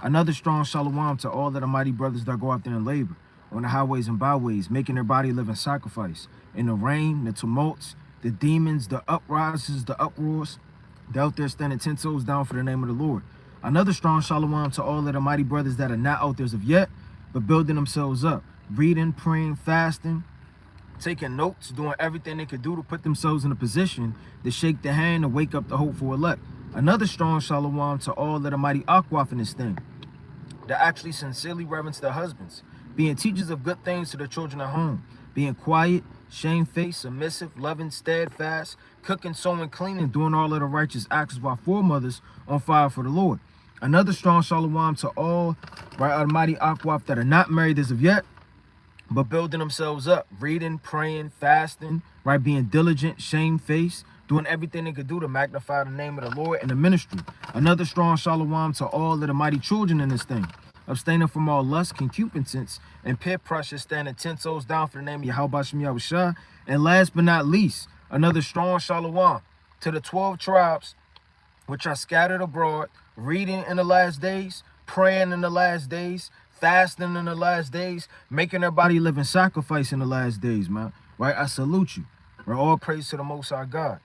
Another strong shalom to all of the mighty brothers that go out there and labor on the highways and byways, making their body living sacrifice. In the rain, the tumults, the demons, the uprises, the uproars, they're out there standing 10 toes down for the name of the Lord. Another strong shalom to all of the mighty brothers that are not out there as of yet, but building themselves up, reading, praying, fasting, taking notes, doing everything they could do to put themselves in a position to shake the hand and wake up the hopeful elect. Another strong shalom to all of the mighty Akwaf in this thing, that actually sincerely reverence their husbands, being teachers of good things to their children at home, being quiet, shamefaced, submissive, loving, steadfast, cooking, sewing, cleaning, doing all of the righteous acts of our foremothers on fire for the Lord. Another strong shalom to all mighty Akwaf that are not married as of yet, but building themselves up, reading, praying, fasting, being diligent, shamefaced, doing everything they could do to magnify the name of the Lord and the ministry. Another strong shalom to all of the mighty children in this thing, abstaining from all lust, concupiscence, and peer pressure, standing 10 toes down for the name of Yahweh Shem Yahushua. And last but not least, another strong shalom to the 12 tribes which are scattered abroad, reading in the last days, praying in the last days, fasting in the last days, making their body living sacrifice in the last days, man. I salute you. All praise to the Most High God.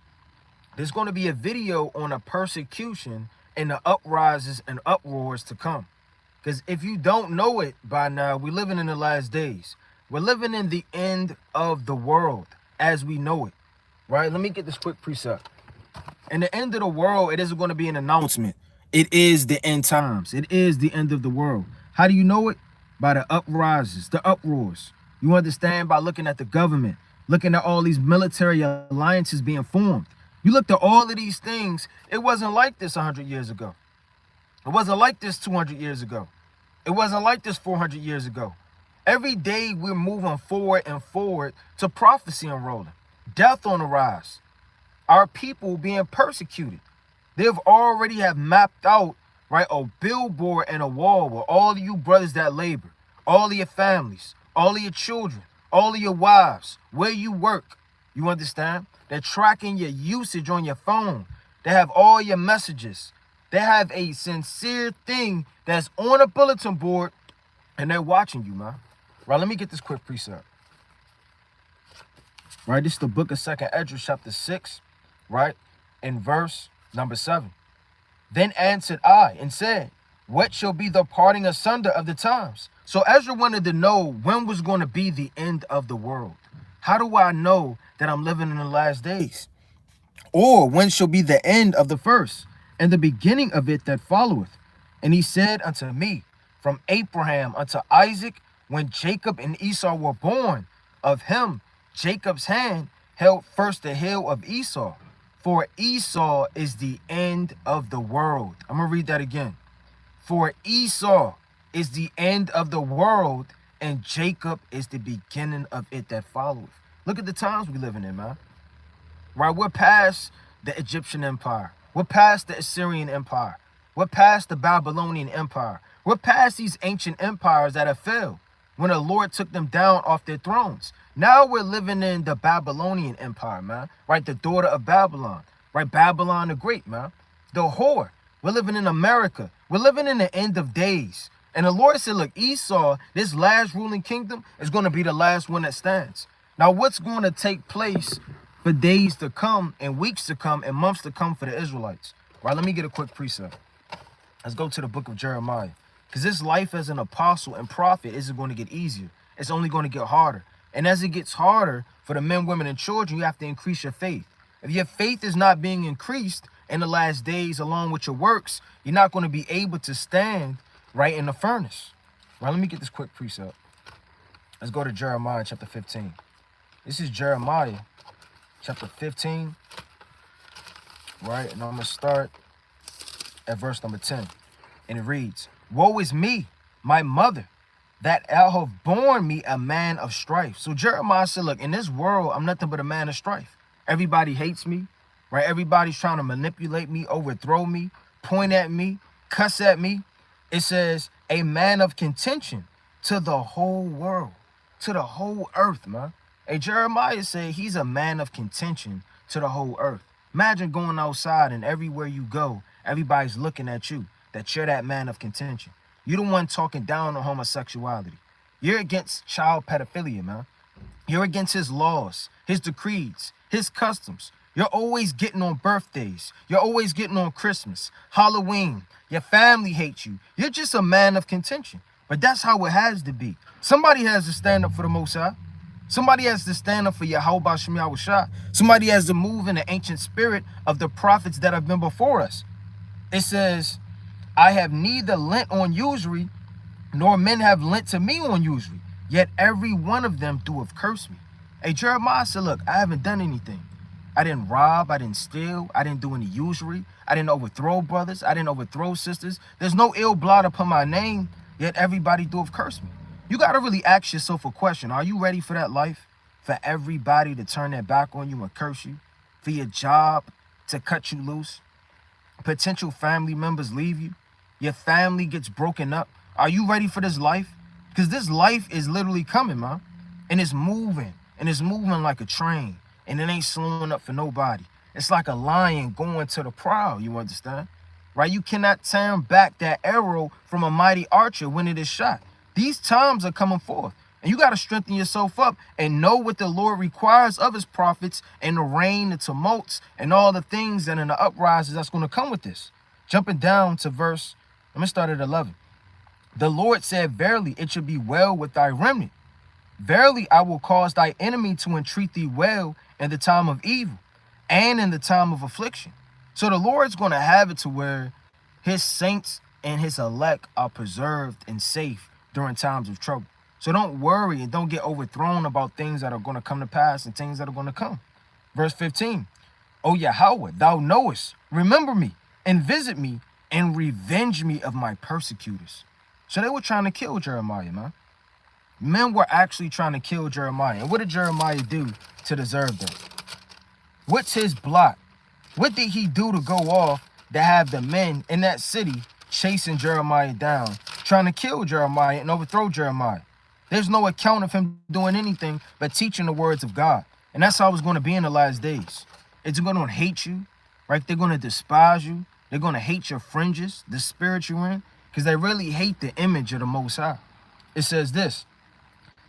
There's going to be a video on the persecution and the uprises and uproars to come. Because if you don't know it by now, we're living in the last days. We're living in the end of the world as we know it. Let me get this quick precept. In the end of the world, it isn't going to be an announcement. It is the end times. It is the end of the world. How do you know it? By the uprises, the uproars. You understand by looking at the government, looking at all these military alliances being formed. You looked at all of these things. It wasn't like this 100 years ago. It wasn't like this 200 years ago. It wasn't like this 400 years ago. Every day we're moving forward and forward to prophecy unrolling. Death on the rise. Our people being persecuted. They've already have mapped out a billboard and a wall with all of you brothers that labor, all of your families, all of your children, all of your wives, where you work. You understand? They're tracking your usage on your phone. They have all your messages. They have a sincere thing that's on a bulletin board, and they're watching you, man. Let me get this quick precept. This is the book of 2nd Esdras, chapter 6, in verse number 7. Then answered I and said, what shall be the parting asunder of the times? So Ezra wanted to know when was going to be the end of the world. How do I know that I'm living in the last days? Or when shall be the end of the first, and the beginning of it that followeth? And he said unto me, from Abraham unto Isaac, when Jacob and Esau were born, of him Jacob's hand held first the heel of Esau. For Esau is the end of the world. I'm going to read that again. For Esau is the end of the world, and Jacob is the beginning of it that followeth. Look at the times we living in, man. We're past the Egyptian empire. We're past the Assyrian empire. We're past the Babylonian empire. We're past these ancient empires that have failed when the Lord took them down off their thrones. Now we're living in the Babylonian empire, man. The daughter of Babylon. Babylon the Great, man. The whore. We're living in America. We're living in the end of days. And the Lord said, look, Esau, this last ruling kingdom, is going to be the last one that stands. Now, what's going to take place for days to come and weeks to come and months to come for the Israelites? Let me get a quick precept. Let's go to the book of Jeremiah. Because this life as an apostle and prophet isn't going to get easier. It's only going to get harder. And as it gets harder for the men, women, and children, you have to increase your faith. If your faith is not being increased in the last days along with your works, you're not going to be able to stand in the furnace. Let me get this quick precept. Let's go to Jeremiah chapter 15. This is Jeremiah chapter 15. And I'm going to start at verse number 10. And it reads, woe is me, my mother, that thou have borne me a man of strife. So Jeremiah said, look, in this world, I'm nothing but a man of strife. Everybody hates me, Everybody's trying to manipulate me, overthrow me, point at me, cuss at me. It says, a man of contention to the whole world, to the whole earth, man. Hey, Jeremiah said he's a man of contention to the whole earth. Imagine going outside and everywhere you go, Everybody's looking at you, that you're that man of contention. You're the one talking down on homosexuality. You're against child pedophilia, man. You're against his laws, his decrees, his customs. You're always getting on birthdays. You're always getting on Christmas, Halloween. Your family hates you. You're just a man of contention. But that's how it has to be. Somebody has to stand up for the Most High. Somebody has to stand up for Yahweh Shem Yahushua. Somebody has to move in the ancient spirit of the prophets that have been before us. It says, I have neither lent on usury, nor men have lent to me on usury. Yet every one of them doeth curse me. Hey, Jeremiah said, look, I haven't done anything. I didn't rob, I didn't steal, I didn't do any usury, I didn't overthrow brothers, I didn't overthrow sisters. There's no ill blot upon my name, yet everybody doeth curse me. You got to really ask yourself a question. Are you ready for that life? For everybody to turn their back on you and curse you? For your job to cut you loose? Potential family members leave you? Your family gets broken up? Are you ready for this life? Because this life is literally coming, man. And it's moving. And it's moving like a train. And it ain't slowing up for nobody. It's like a lion going to the prowl, you understand? Right? You cannot turn back that arrow from a mighty archer when it is shot. These times are coming forth. And you got to strengthen yourself up and know what the Lord requires of his prophets and the rain, the tumults, and all the things and in the uprises that's going to come with this. Jumping down to verse, let me start at 11. The Lord said, verily, it should be well with thy remnant. Verily, I will cause thy enemy to entreat thee well in the time of evil and in the time of affliction. So the Lord's going to have it to where his saints and his elect are preserved and safe during times of trouble. So don't worry and don't get overthrown about things that are going to come to pass and things that are going to come. Verse 15, O Yahweh, thou knowest, remember me and visit me and revenge me of my persecutors. So they were trying to kill Jeremiah, man. Men were actually trying to kill Jeremiah. And what did Jeremiah do to deserve that? What's his blot? What did he do to go off to have the men in that city chasing Jeremiah down, trying to kill Jeremiah and overthrow Jeremiah? There's no account of him doing anything but teaching the words of God. And that's how it's going to be in the last days. It's going to hate you, right? They're going to despise you. They're going to hate your fringes, the spirit you're in, because they really hate the image of the Most High. It says this,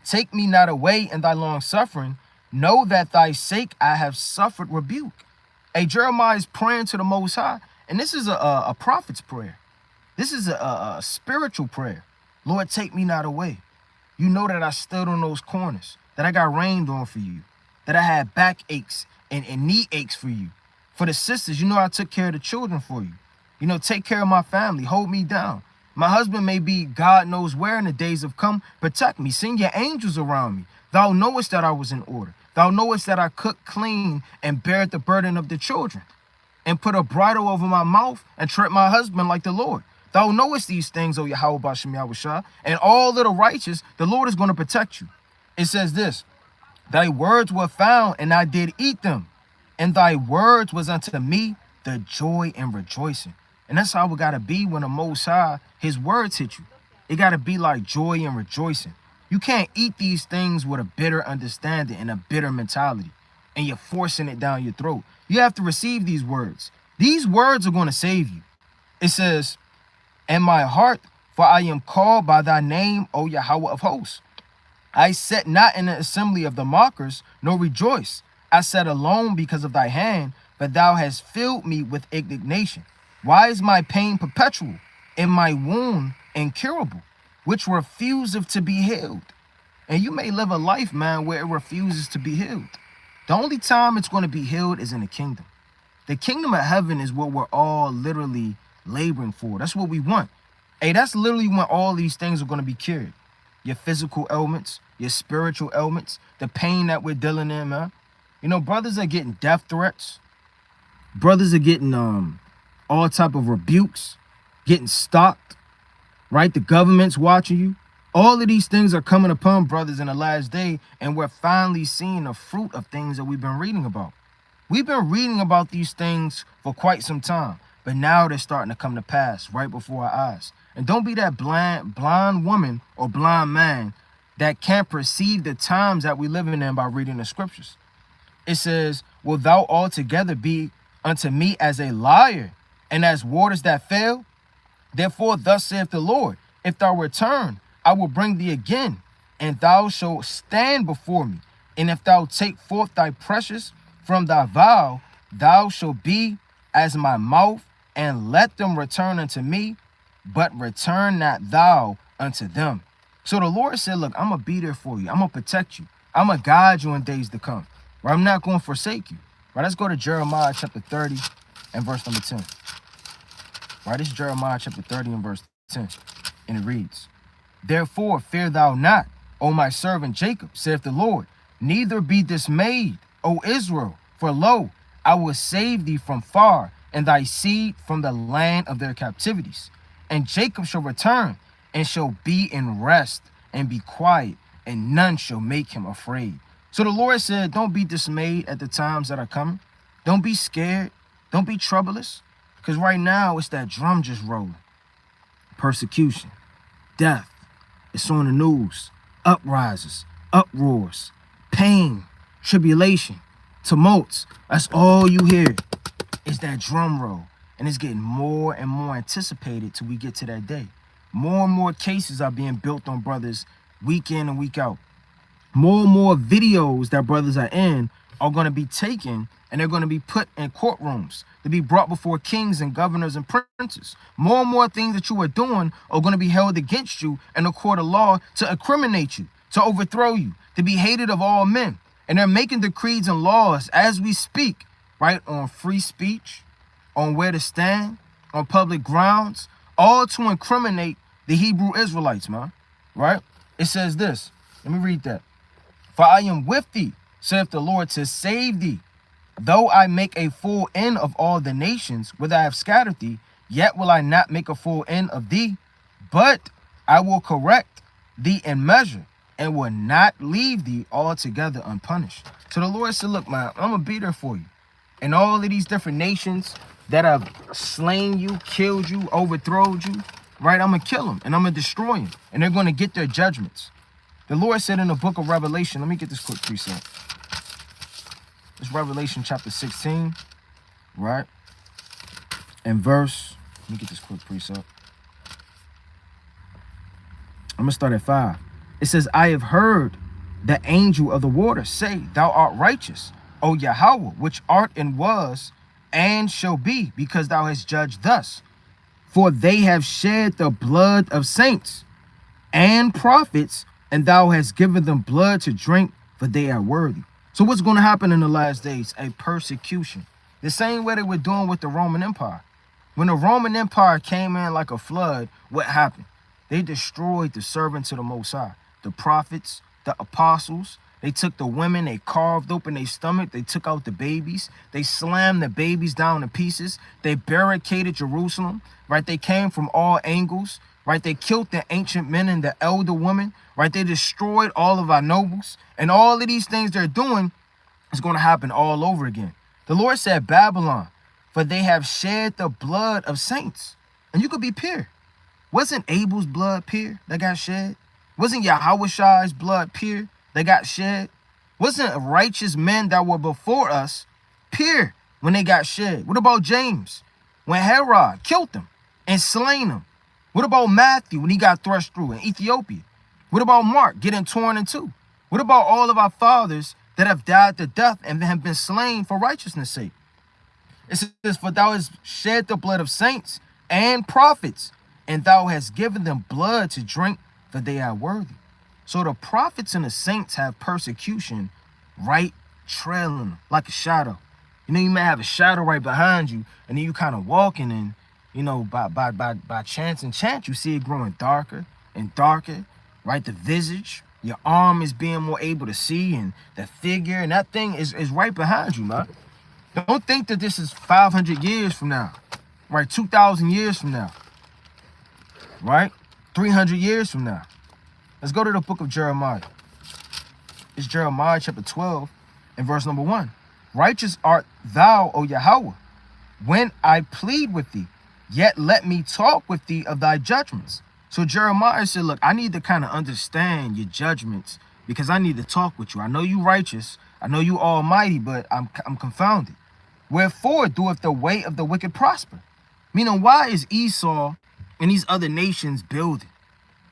take me not away in thy long suffering. Know that thy sake I have suffered rebuke. Hey, Jeremiah is praying to the Most High, and this is a prophet's prayer. This is a spiritual prayer. Lord, take me not away. You know that I stood on those corners, that I got rained on for you, that I had back aches and knee aches for you. For the sisters, you know I took care of the children for you. You know, take care of my family, hold me down. My husband may be God knows where in the days of come. Protect me, send your angels around me. Thou knowest that I was in order. Thou knowest that I cooked clean and bared the burden of the children, and put a bridle over my mouth and tread my husband like the Lord. Thou knowest these things, O Yahweh Shem Yahushua, and all of the righteous, the Lord is going to protect you. It says this, thy words were found, and I did eat them, and thy words was unto me the joy and rejoicing. And that's how we got to be when the Most High, his words hit you. It got to be like joy and rejoicing. You can't eat these things with a bitter understanding and a bitter mentality, and you're forcing it down your throat. You have to receive these words. These words are going to save you. It says, and my heart, for I am called by thy name, O Yahweh of hosts. I sat not in the assembly of the mockers, nor rejoice. I sat alone because of thy hand, but thou hast filled me with indignation. Why is my pain perpetual, and my wound incurable, which refuseth to be healed? And you may live a life, man, where it refuses to be healed. The only time it's going to be healed is in the kingdom. The kingdom of heaven is what we're all literally laboring for. That's what we want. Hey, that's literally when all these things are going to be cured. Your physical ailments, your spiritual ailments, the pain that we're dealing in, man. You know, brothers are getting death threats. Brothers are getting all type of rebukes, getting stalked, right? The government's watching you. All of these things are coming upon brothers in the last day, and we're finally seeing the fruit of things that we've been reading about. We've been reading about these things for quite some time, but now they're starting to come to pass right before our eyes. And don't be that blind woman or blind man that can't perceive the times that we live in by reading the scriptures. It says, will thou altogether be unto me as a liar, and as waters that fail. Therefore, thus saith the Lord, if thou return, I will bring thee again, and thou shalt stand before me. And if thou take forth thy precious from thy vow, thou shalt be as my mouth, and let them return unto me, but return not thou unto them. So the Lord said, look, I'm going to be there for you. I'm going to protect you. I'm going to guide you in days to come. Right? I'm not going to forsake you. Right? Let's go to Jeremiah chapter 30 and verse number 10. Right? This is Jeremiah chapter 30 and verse 10. And it reads, therefore fear thou not, O my servant Jacob, saith the Lord, neither be dismayed, O Israel, for lo, I will save thee from far, and thy seed from the land of their captivities. And Jacob shall return, and shall be in rest, and be quiet, and none shall make him afraid. So the Lord said, don't be dismayed at the times that are coming. Don't be scared. Don't be troublous. Because right now, it's that drum just rolling. Persecution, death, it's on the news, uprises, uproars, pain, tribulation, tumults. That's all you hear is that drum roll. And it's getting more and more anticipated till we get to that day. More and more cases are being built on brothers week in and week out. More and more videos that brothers are in are going to be taken, and they're going to be put in courtrooms to be brought before kings and governors and princes. More and more things that you are doing are going to be held against you in a court of law to incriminate you, to overthrow you, to be hated of all men. And they're making decrees and laws as we speak, right, on free speech, on where to stand, on public grounds, all to incriminate the Hebrew Israelites, man, right? It says this. Let me read that. For I am with thee, saith the Lord, to save thee. Though I make a full end of all the nations whither I have scattered thee, yet will I not make a full end of thee, but I will correct thee in measure, and will not leave thee altogether unpunished. So the Lord said, look, man, I'm going to be there for you. And all of these different nations that have slain you, killed you, overthrown you, right? I'm going to kill them, and I'm going to destroy them, and they're going to get their judgments. The Lord said in the book of Revelation, let me get this quick precept. It's Revelation chapter 16, right? And verse, let me get this quick precept. I'm going to start at 5. It says, I have heard the angel of the water say, thou art righteous, O Yahweh, which art and was and shall be, because thou hast judged thus. For they have shed the blood of saints and prophets, and thou hast given them blood to drink, for they are worthy. So what's going to happen in the last days? A persecution. The same way they were doing with the Roman Empire. When the Roman Empire came in like a flood, what happened? They destroyed the servants of the Most High, the prophets, the apostles. They took the women, they carved open their stomach, they took out the babies, they slammed the babies down to pieces, they barricaded Jerusalem, right? They came from all angles, right? They killed the ancient men and the elder women, right? They destroyed all of our nobles, and all of these things they're doing is going to happen all over again. The Lord said, Babylon, for they have shed the blood of saints. And you could be pure. Wasn't Abel's blood pure that got shed? Wasn't Yahushai's blood pure that got shed? Wasn't righteous men that were before us pure when they got shed? What about James when Herod killed them and slain them? What about Matthew when he got thrust through in Ethiopia? What about Mark getting torn in two? What about all of our fathers that have died to death and have been slain for righteousness' sake? It says, for thou hast shed the blood of saints and prophets, and thou hast given them blood to drink, for they are worthy. So the prophets and the saints have persecution right trailing them like a shadow. You know, you may have a shadow right behind you, and then you kind of walking, and you know, by chance and chance, you see it growing darker and darker, right? The visage, your arm is being more able to see, and the figure, and that thing is right behind you, man. Don't think that this is 500 years from now, right? 2,000 years from now, right? 300 years from now. Let's go to the book of Jeremiah. It's Jeremiah chapter 12 and verse number 1. Righteous art thou, O Yahweh, when I plead with thee, yet let me talk with thee of thy judgments. So Jeremiah said, look, I need to kind of understand your judgments because I need to talk with you. I know you righteous. I know you almighty, but I'm confounded. Wherefore doeth the way of the wicked prosper? Meaning, why is Esau and these other nations building?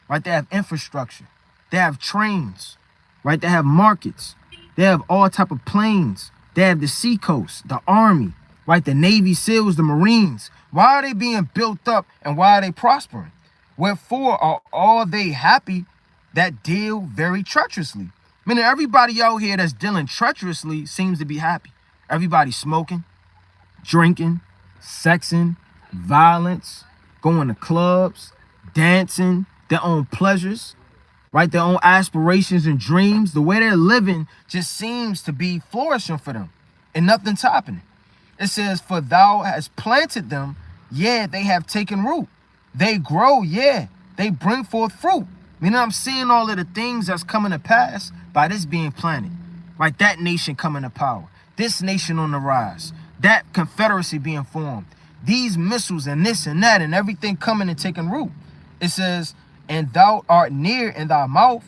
Right? They have infrastructure. They have trains. Right? They have markets. They have all type of planes. They have the seacoast, the army, right? The Navy SEALs, the Marines. Why are they being built up and why are they prospering? Wherefore are all they happy that deal very treacherously? Meaning everybody out here that's dealing treacherously seems to be happy. Everybody smoking, drinking, sexing, violence, going to clubs, dancing, their own pleasures, right? Their own aspirations and dreams. The way they're living just seems to be flourishing for them and nothing's happening. It says, for thou hast planted them, yeah, they have taken root. They grow, yeah, they bring forth fruit. Meaning I'm seeing all of the things that's coming to pass by this being planted, right? That nation coming to power, this nation on the rise, that confederacy being formed, these missiles and this and that and everything coming and taking root. It says, and thou art near in thy mouth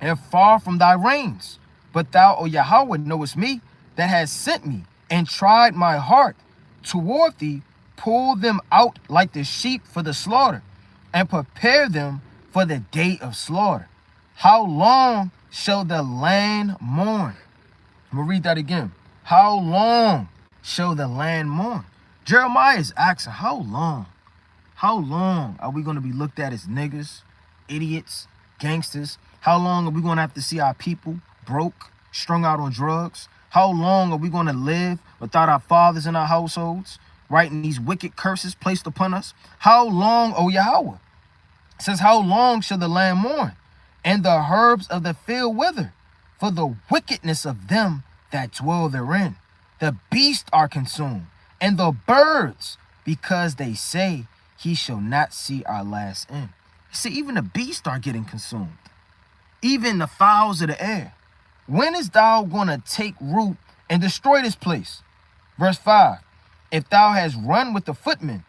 and far from thy reins. But thou, O Yahweh, knowest me, that has sent me and tried my heart toward thee, pull them out like the sheep for the slaughter, and prepare them for the day of slaughter. How long shall the land mourn? I'm going to read that again. How long shall the land mourn? Jeremiah is asking, how long? How long are we going to be looked at as niggas, idiots, gangsters? How long are we going to have to see our people broke, strung out on drugs? How long are we going to live without our fathers in our households, writing these wicked curses placed upon us? How long, O Yahweh? It says, how long shall the land mourn, and the herbs of the field wither? For the wickedness of them that dwell therein. The beasts are consumed, and the birds, because they say, he shall not see our last end. See, even the beasts are getting consumed. Even the fowls of the air. When is thou going to take root and destroy this place? Verse 5. If thou hast run with the footmen,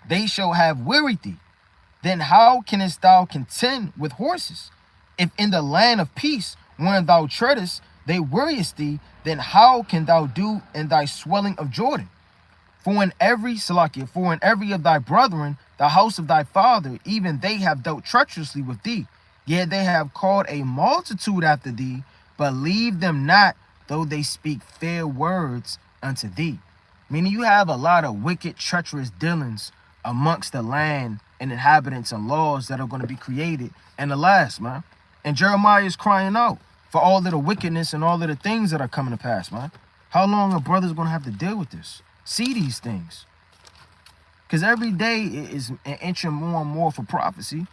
they shall have wearied thee. Then how canst thou contend with horses? If in the land of peace, wherein thou treadest, they weariest thee, then how can thou do in thy swelling of Jordan? For in every of thy brethren, the house of thy father, even they have dealt treacherously with thee. Yet they have called a multitude after thee, believe them not, though they speak fair words unto thee. Meaning you have a lot of wicked, treacherous dealings amongst the land and inhabitants and laws that are going to be created in the last, man. And Jeremiah is crying out for all of the wickedness and all of the things that are coming to pass, man. How long are brothers going to have to deal with this? See these things. Because every day is inching more and more for prophecy.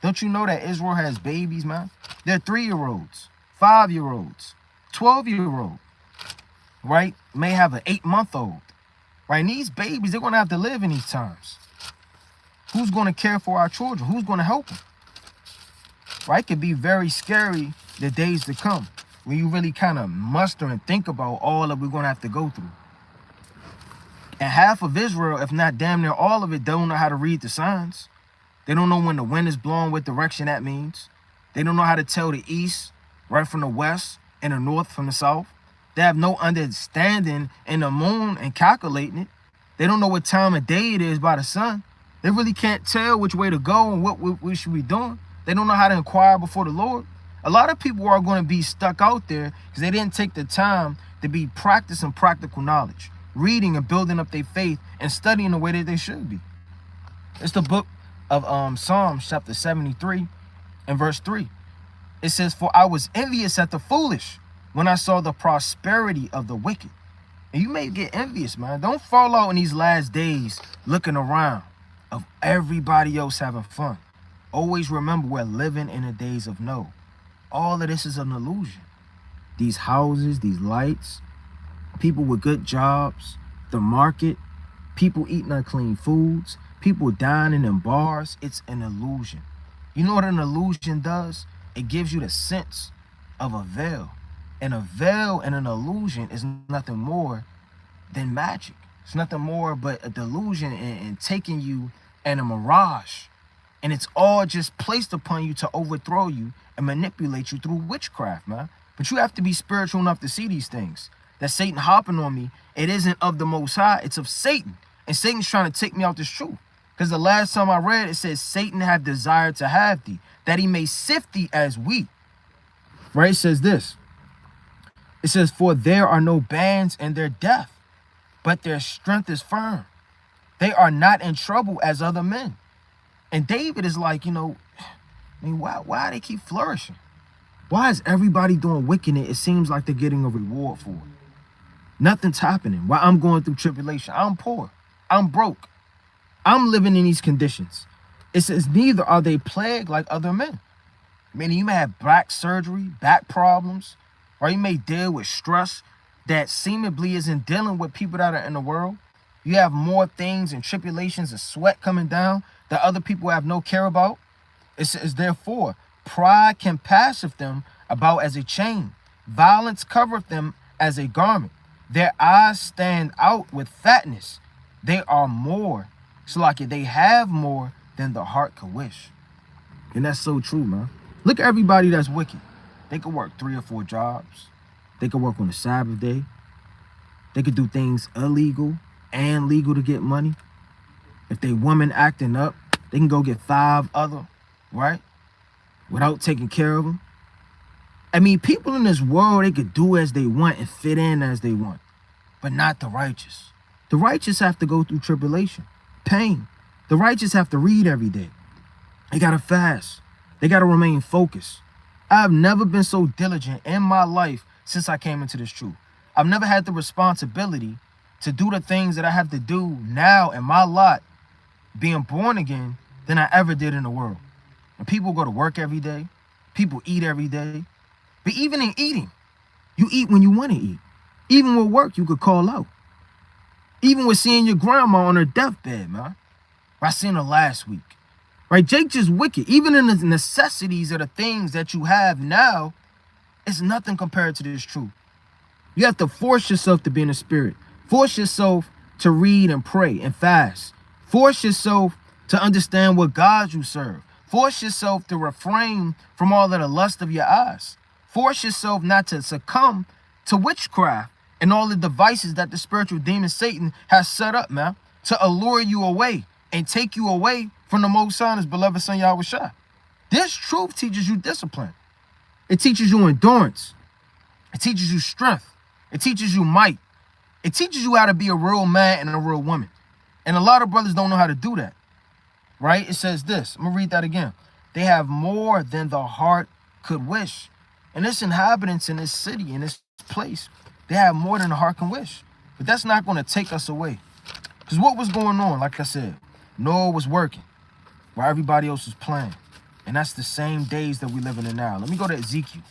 Don't you know that Israel has babies, man? They're 3-year-olds, 5-year-olds, 12-year-old, right? May have an 8-month-old, right? And these babies, they're going to have to live in these times. Who's going to care for our children? Who's going to help them? Right? It could be very scary the days to come when you really kind of muster and think about all that we're going to have to go through. And half of Israel, if not damn near all of it, don't know how to read the signs. They don't know when the wind is blowing, what direction that means. They don't know how to tell the east right from the west and the north from the south. They have no understanding in the moon and calculating it. They don't know what time of day it is by the sun. They really can't tell which way to go and what we should be doing. They don't know how to inquire before the Lord. A lot of people are going to be stuck out there because they didn't take the time to be practicing practical knowledge, reading and building up their faith and studying the way that they should be. It's the book of Psalms chapter 73 and verse 3. It says, for I was envious at the foolish when I saw the prosperity of the wicked. And you may get envious, man. Don't fall out in these last days looking around of everybody else having fun. Always remember we're living in the days of Noah. All of this is an illusion. These houses, these lights, people with good jobs, the market, people eating unclean foods, people dining in bars. It's an illusion. You know what an illusion does? It gives you the sense of a veil. And a veil and an illusion is nothing more than magic. It's nothing more but a delusion and taking you in a mirage. And it's all just placed upon you to overthrow you and manipulate you through witchcraft, man. But you have to be spiritual enough to see these things. That Satan hopping on me, it isn't of the Most High, it's of Satan. And Satan's trying to take me out this truth. Because the last time I read, it says, Satan have desired to have thee, that he may sift thee as wheat. Right? It says this. It says, for there are no bands in their death, but their strength is firm. They are not in trouble as other men. And David is like, I mean, why they keep flourishing? Why is everybody doing wickedness? It seems like they're getting a reward for it. Nothing's happening. While I'm going through tribulation, I'm poor. I'm broke. I'm living in these conditions. It says, neither are they plagued like other men. Meaning you may have back surgery, back problems, or you may deal with stress that seemingly isn't dealing with people that are in the world. You have more things and tribulations and sweat coming down that other people have no care about. It says, therefore, pride compasseth them about as a chain. Violence covereth them as a garment. Their eyes stand out with fatness. They are more. So like they have more than the heart could wish. And that's so true, man. Look at everybody that's wicked. They could work 3 or 4 jobs. They could work on the Sabbath day. They could do things illegal and legal to get money. If they woman acting up, they can go get 5 other, right? Without taking care of them. I mean, people in this world, they could do as they want and fit in as they want, but not the righteous. The righteous have to go through tribulation, pain. The righteous have to read every day. They got to fast. They got to remain focused. I've never been so diligent in my life since I came into this truth. I've never had the responsibility to do the things that I have to do now in my lot, being born again, than I ever did in the world. And people go to work every day. People eat every day. But even in eating, you eat when you want to eat. Even with work, you could call out. Even with seeing your grandma on her deathbed, man. I seen her last week. Right? Jake just wicked. Even in the necessities of the things that you have now, it's nothing compared to this truth. You have to force yourself to be in the spirit. Force yourself to read and pray and fast. Force yourself to understand what God you serve. Force yourself to refrain from all of the lust of your eyes. Force yourself not to succumb to witchcraft and all the devices that the spiritual demon Satan has set up, man, to allure you away and take you away from the Most High, his beloved Son Yahweh Shai. This truth teaches you discipline. It teaches you endurance. It teaches you strength. It teaches you might. It teaches you how to be a real man and a real woman. And a lot of brothers don't know how to do that. Right? It says this. I'm going to read that again. They have more than the heart could wish. And its inhabitants in this city, in this place, they have more than the heart can wish. But that's not going to take us away. Because what was going on? Like I said, Noah was working while everybody else was playing. And that's the same days that we live in now. Let me go to Ezekiel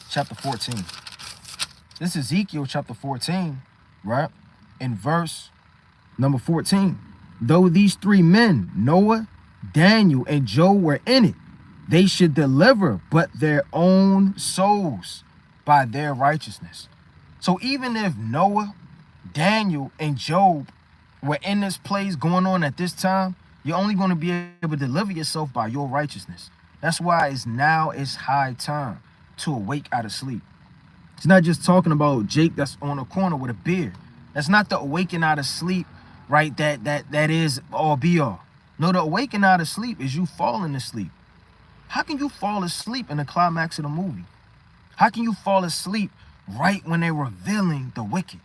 chapter 14. This is Ezekiel chapter 14, right? In verse number 14. Though these 3 men, Noah, Daniel, and Job, were in it, they should deliver but their own souls by their righteousness. So even if Noah, Daniel, and Job were in this place going on at this time, you're only going to be able to deliver yourself by your righteousness. That's why it's high time to awake out of sleep. It's not just talking about Jake that's on a corner with a beard. That's not the awaken out of sleep, right? That is all be all. No, the awaken out of sleep is you falling asleep. How can you fall asleep in the climax of the movie? How can you fall asleep right when they're revealing the wicked?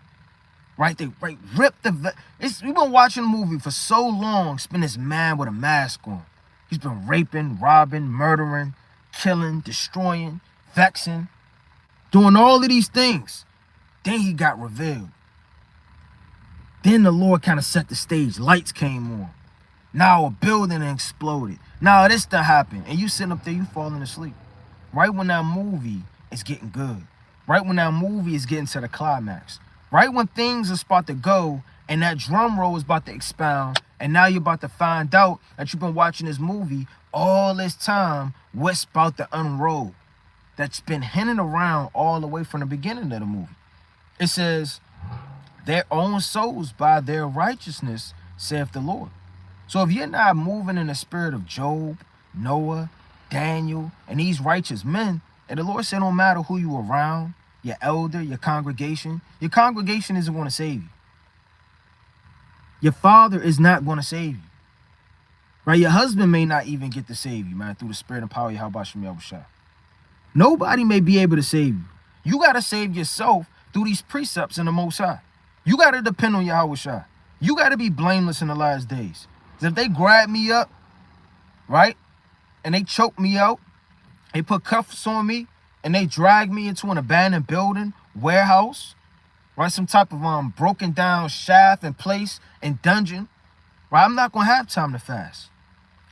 Right? They rip the... We've been watching the movie for so long. It's been this man with a mask on. He's been raping, robbing, murdering, killing, destroying, vexing, doing all of these things. Then he got revealed. Then the Lord kind of set the stage. Lights came on. Now a building exploded. Now this done happened. And you sitting up there, you falling asleep. Right when that movie is getting good. Right when that movie is getting to the climax. Right when things are about to go and that drum roll is about to expound. And now you're about to find out that you've been watching this movie all this time. What's about to unroll. That's been hinting around all the way from the beginning of the movie. It says, their own souls by their righteousness, saith the Lord. So if you're not moving in the spirit of Job, Noah, Daniel, and these righteous men, and the Lord said no matter who you around, your elder, your congregation isn't going to save you. Your father is not going to save you. Right? Your husband may not even get to save you, man, through the spirit and power of Yahweh Shem Yahushua. Nobody may be able to save you. You got to save yourself through these precepts in the Most High. You got to depend on Yahweh Shai. You got to be blameless in the last days. Because if they grab me up, right, and they choke me out, they put cuffs on me, and they drag me into an abandoned building, warehouse, right, some type of broken down shaft and place and dungeon, right, I'm not going to have time to fast.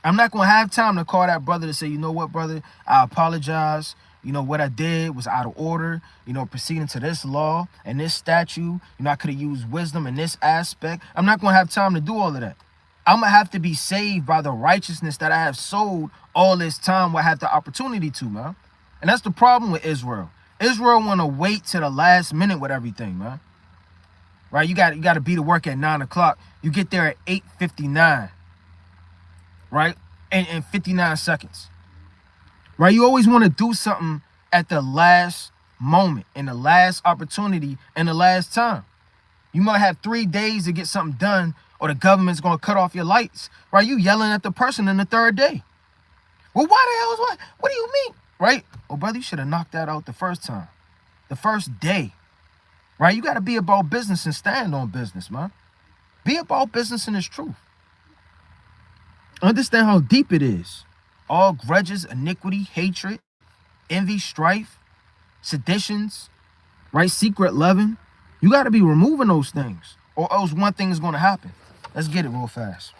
I'm not going to have time to call that brother to say, you know what, brother, I apologize. You know, what I did was out of order, you know, proceeding to this law and this statute. You know, I could have used wisdom in this aspect. I'm not going to have time to do all of that. I'm going to have to be saved by the righteousness that I have sold all this time where I had the opportunity to, man. And that's the problem with Israel. Israel want to wait to the last minute with everything, man. Right? You got to be to work at 9 o'clock. You get there at 8:59. Right? In 59 seconds. Right? You always want to do something at the last moment, in the last opportunity, and the last time. You might have 3 days to get something done, or the government's going to cut off your lights. Right? You yelling at the person in the third day. Well, why the hell is what? What do you mean? Right? Well, brother, you should have knocked that out the first time. The first day. Right? You got to be about business and stand on business, man. Be about business and its truth. Understand how deep it is. All grudges, iniquity, hatred, envy, strife, seditions, right? Secret loving. You got to be removing those things, or else one thing is going to happen. Let's get it real fast.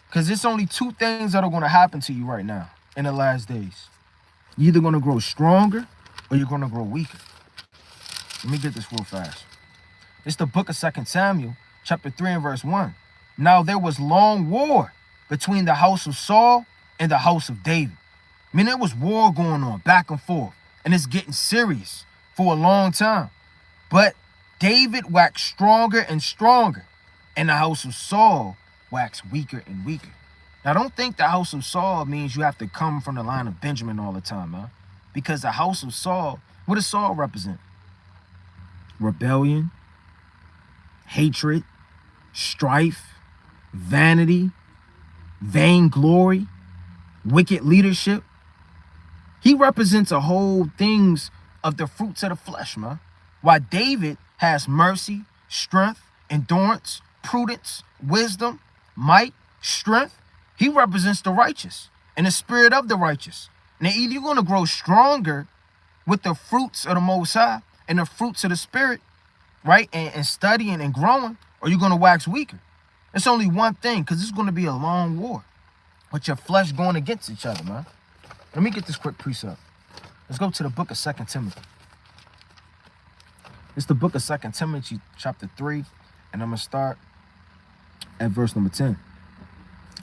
Because it's only 2 things that are going to happen to you right now in the last days. You're either going to grow stronger or you're going to grow weaker. Let me get this real fast. It's the book of 2 Samuel, chapter 3 and verse 1. Now there was long war between the house of Saul and the house of David. I mean, there was war going on back and forth, and it's getting serious for a long time. But David waxed stronger and stronger, and the house of Saul waxed weaker and weaker. Now, don't think the house of Saul means you have to come from the line of Benjamin all the time, huh? Because the house of Saul, what does Saul represent? Rebellion, hatred, strife, vanity, vainglory, wicked leadership. He represents a whole things of the fruits of the flesh, man. While David has mercy, strength, endurance, prudence, wisdom, might, strength, he represents the righteous and the spirit of the righteous. Now, either you're going to grow stronger with the fruits of the Most High and the fruits of the Spirit, right, and studying and growing, or you're going to wax weaker. It's only one thing, because it's going to be a long war with your flesh going against each other, man. Let me get this quick precept. Let's go to the book of 2 Timothy. It's the book of 2 Timothy, chapter 3, and I'm going to start at verse number 10.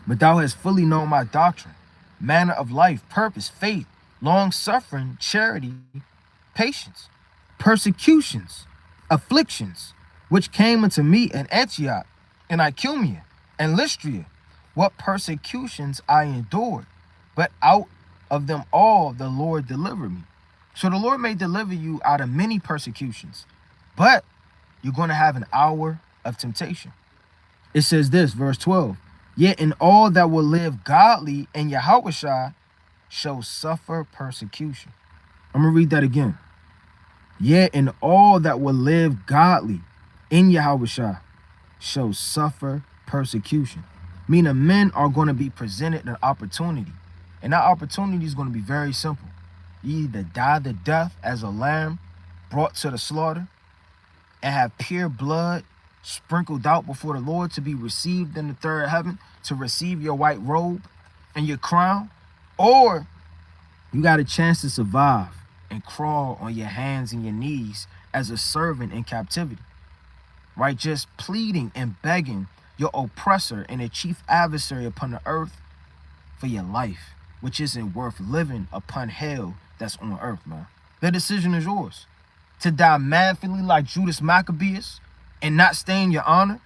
But thou hast fully known my doctrine, manner of life, purpose, faith, long-suffering, charity, patience, persecutions, afflictions, which came unto me in Antioch, and Icumia, and Lystria. What persecutions I endured, but out of them all the Lord delivered me. So the Lord may deliver you out of many persecutions, but you're going to have an hour of temptation. It says this, verse 12, yet in all that will live godly in Yahushua shall suffer persecution. I'm going to read that again. Yet in all that will live godly in Yahushua shall suffer persecution. Meaning men are going to be presented an opportunity. And that opportunity is going to be very simple. You either die the death as a lamb brought to the slaughter and have pure blood sprinkled out before the Lord to be received in the third heaven, to receive your white robe and your crown, or you got a chance to survive and crawl on your hands and your knees as a servant in captivity, right? Just pleading and begging your oppressor and a chief adversary upon the earth for your life, which isn't worth living upon hell that's on earth, man. The decision is yours. To die manfully like Judas Maccabeus and not stain your honor,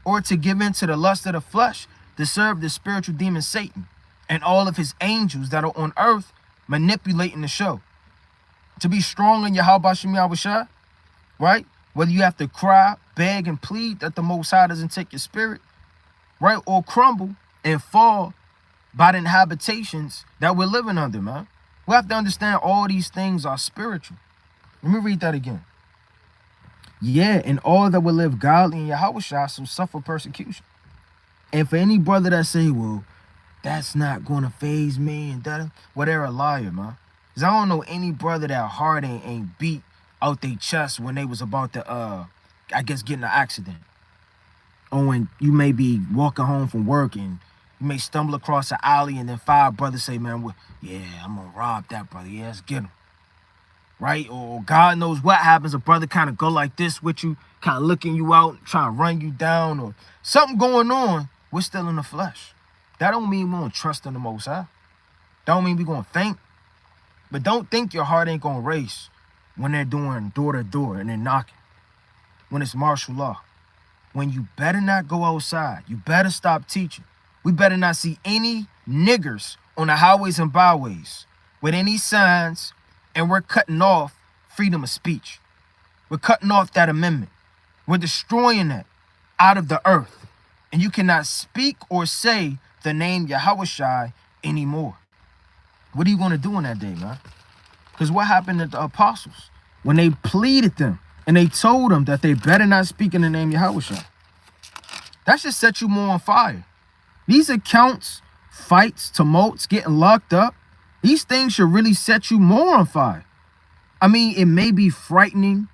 or to give in to the lust of the flesh to serve the spiritual demon Satan and all of his angels that are on earth manipulating the show. To be strong in Yahweh Shem Yahushua, right? Whether you have to cry, beg, and plead that the Most High doesn't take your spirit, right? Or crumble and fall by the habitations that we're living under, man. We have to understand all these things are spiritual. Let me read that again. Yeah, and all that will live godly in Yahweh shall suffer persecution. And for any brother that say, well, that's not going to phase me and that, well, they're a liar, man. Because I don't know any brother that heart ain't beat out their chest when they was about to, I guess, get in an accident. Or when you may be walking home from work and you may stumble across an alley and then 5 brothers say, man, well, yeah, I'm going to rob that brother. Yeah, let's get him. Right? Or God knows what happens. A brother kind of go like this with you, kind of looking you out, trying to run you down, or something going on. We're still in the flesh. That don't mean we don't trust in the Most High. Don't mean we going to faint. But don't think your heart ain't going to race when they're doing door to door and they're knocking. When it's martial law. When you better not go outside. You better stop teaching. We better not see any niggers on the highways and byways with any signs, and we're cutting off freedom of speech. We're cutting off that amendment. We're destroying that out of the earth. And you cannot speak or say the name Yahushai anymore. What are you going to do in that day, man? Because what happened to the apostles when they pleaded them and they told them that they better not speak in the name Yahushai? That should set you more on fire. These accounts, fights, tumults, getting locked up, these things should really set you more on fire. I mean, it may be frightening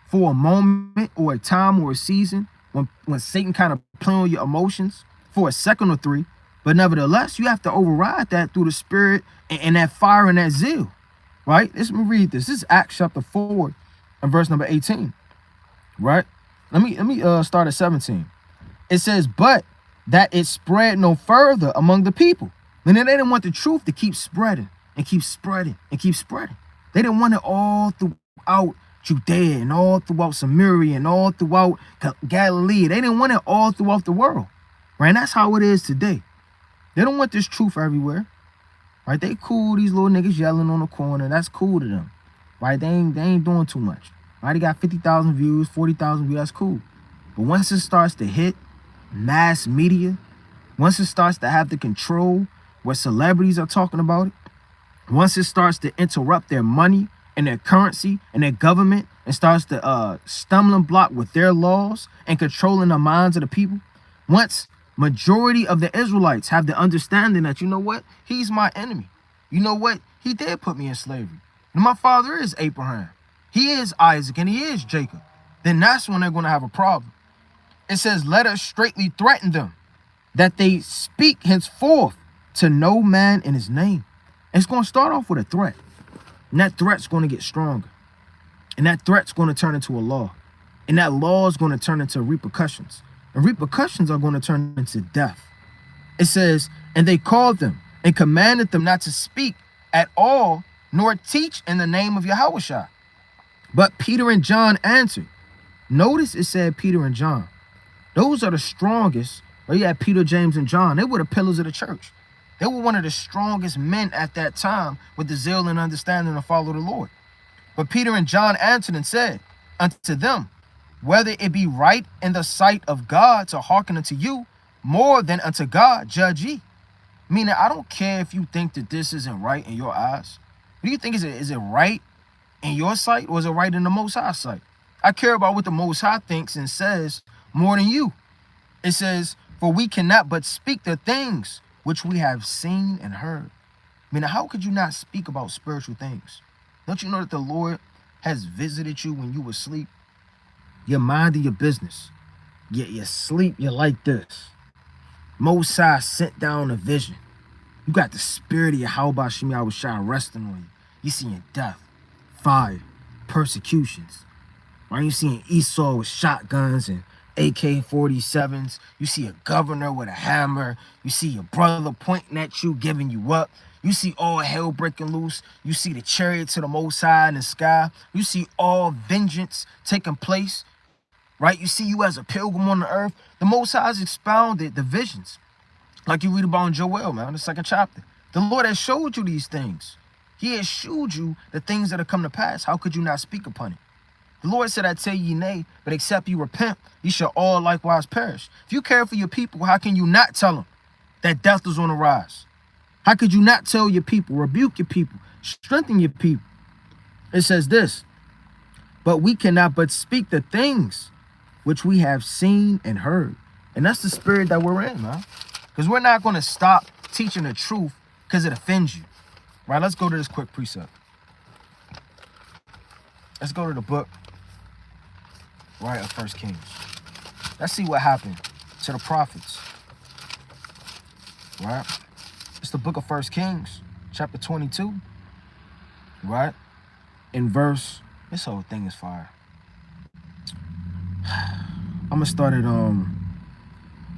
for a moment or a time or a season when Satan kind of play on your emotions for a second or 3, but nevertheless, you have to override that through the spirit and that fire and that zeal, right? Let me read this. This is Acts chapter 4 and verse number 18, right? Let me start at 17. It says, but that it spread no further among the people. And then they didn't want the truth to keep spreading and keep spreading and keep spreading. They didn't want it all throughout Judea and all throughout Samaria and all throughout Galilee. They didn't want it all throughout the world, right? And that's how it is today. They don't want this truth everywhere, right? They cool, these little niggas yelling on the corner. That's cool to them, right? They ain't doing too much, right? They got 50,000 views, 40,000 views. That's cool. But once it starts to hit mass media, once it starts to have the control where celebrities are talking about it, once it starts to interrupt their money and their currency and their government and starts to stumbling block with their laws and controlling the minds of the people, once majority of the Israelites have the understanding that, you know what, he's my enemy. You know what, he did put me in slavery. And my father is Abraham. He is Isaac and he is Jacob. Then that's when they're going to have a problem. It says, let us straightly threaten them that they speak henceforth to no man in his name. It's going to start off with a threat. And that threat's going to get stronger. And that threat's going to turn into a law. And that law is going to turn into repercussions. And repercussions are going to turn into death. It says, and they called them and commanded them not to speak at all, nor teach in the name of Yahushua. But Peter and John answered. Notice it said Peter and John. Those are the strongest. Well, you had Peter, James, and John. They were the pillars of the church. They were one of the strongest men at that time with the zeal and understanding to follow the Lord. But Peter and John answered and said unto them, whether it be right in the sight of God to hearken unto you more than unto God, judge ye. Meaning, I don't care if you think that this isn't right in your eyes. What do you think? Is it right in your sight or is it right in the Most High sight? I care about what the Most High thinks and says more than you. It says, for we cannot but speak the things which we have seen and heard. I mean, how could you not speak about spiritual things? Don't you know that the Lord has visited you when you were asleep? You're minding your business. You sleep, you're like this. Most High sent down a vision. You got the spirit of Yahweh Shem Yahushua resting on you. You seeing death, fire, persecutions. Right? You seeing Esau with shotguns and AK-47s. You see a governor with a hammer. You see your brother pointing at you, giving you up. You see all hell breaking loose. You see the chariots of the Most High in the sky. You see all vengeance taking place. Right? You see you as a pilgrim on the earth. The Most High has expounded the visions. Like you read about in Joel, man, the 2nd chapter. The Lord has showed you these things. He has showed you the things that have come to pass. How could you not speak upon it? The Lord said, I tell ye nay, but except you repent, ye shall all likewise perish. If you care for your people, how can you not tell them that death is on the rise? How could you not tell your people, rebuke your people, strengthen your people? It says this, but we cannot but speak the things which we have seen and heard. And that's the spirit that we're in, man. Because we're not going to stop teaching the truth because it offends you. Right, let's go to this quick precept. Let's go to the book, right, of 1 Kings. Let's see what happened to the prophets. Right? It's the book of 1 Kings, chapter 22. Right? In verse, this whole thing is fire. I'm going to start at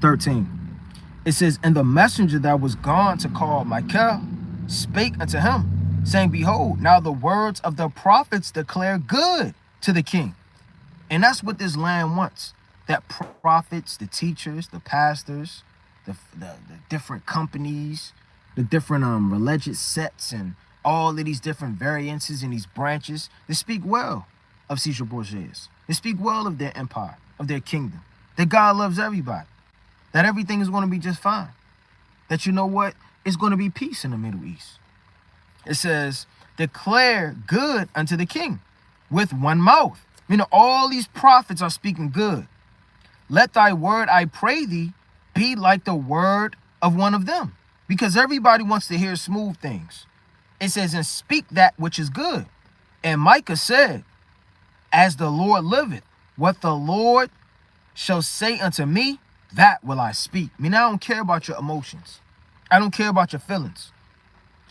13. It says, and the messenger that was gone to call Micah spake unto him, saying, behold, now the words of the prophets declare good to the king. And that's what this land wants. That prophets, the teachers, the pastors, the different companies, the different religious sects, and all of these different variances and these branches, they speak well of Caesar Borgias. They speak well of their empire, of their kingdom. That God loves everybody. That everything is going to be just fine. That you know what? It's going to be peace in the Middle East. It says, declare good unto the king with one mouth. You know, all these prophets are speaking good. Let thy word, I pray thee, be like the word of one of them. Because everybody wants to hear smooth things. It says, and speak that which is good. And Micah said, as the Lord liveth, what the Lord shall say unto me, that will I speak. I mean, I don't care about your emotions. I don't care about your feelings.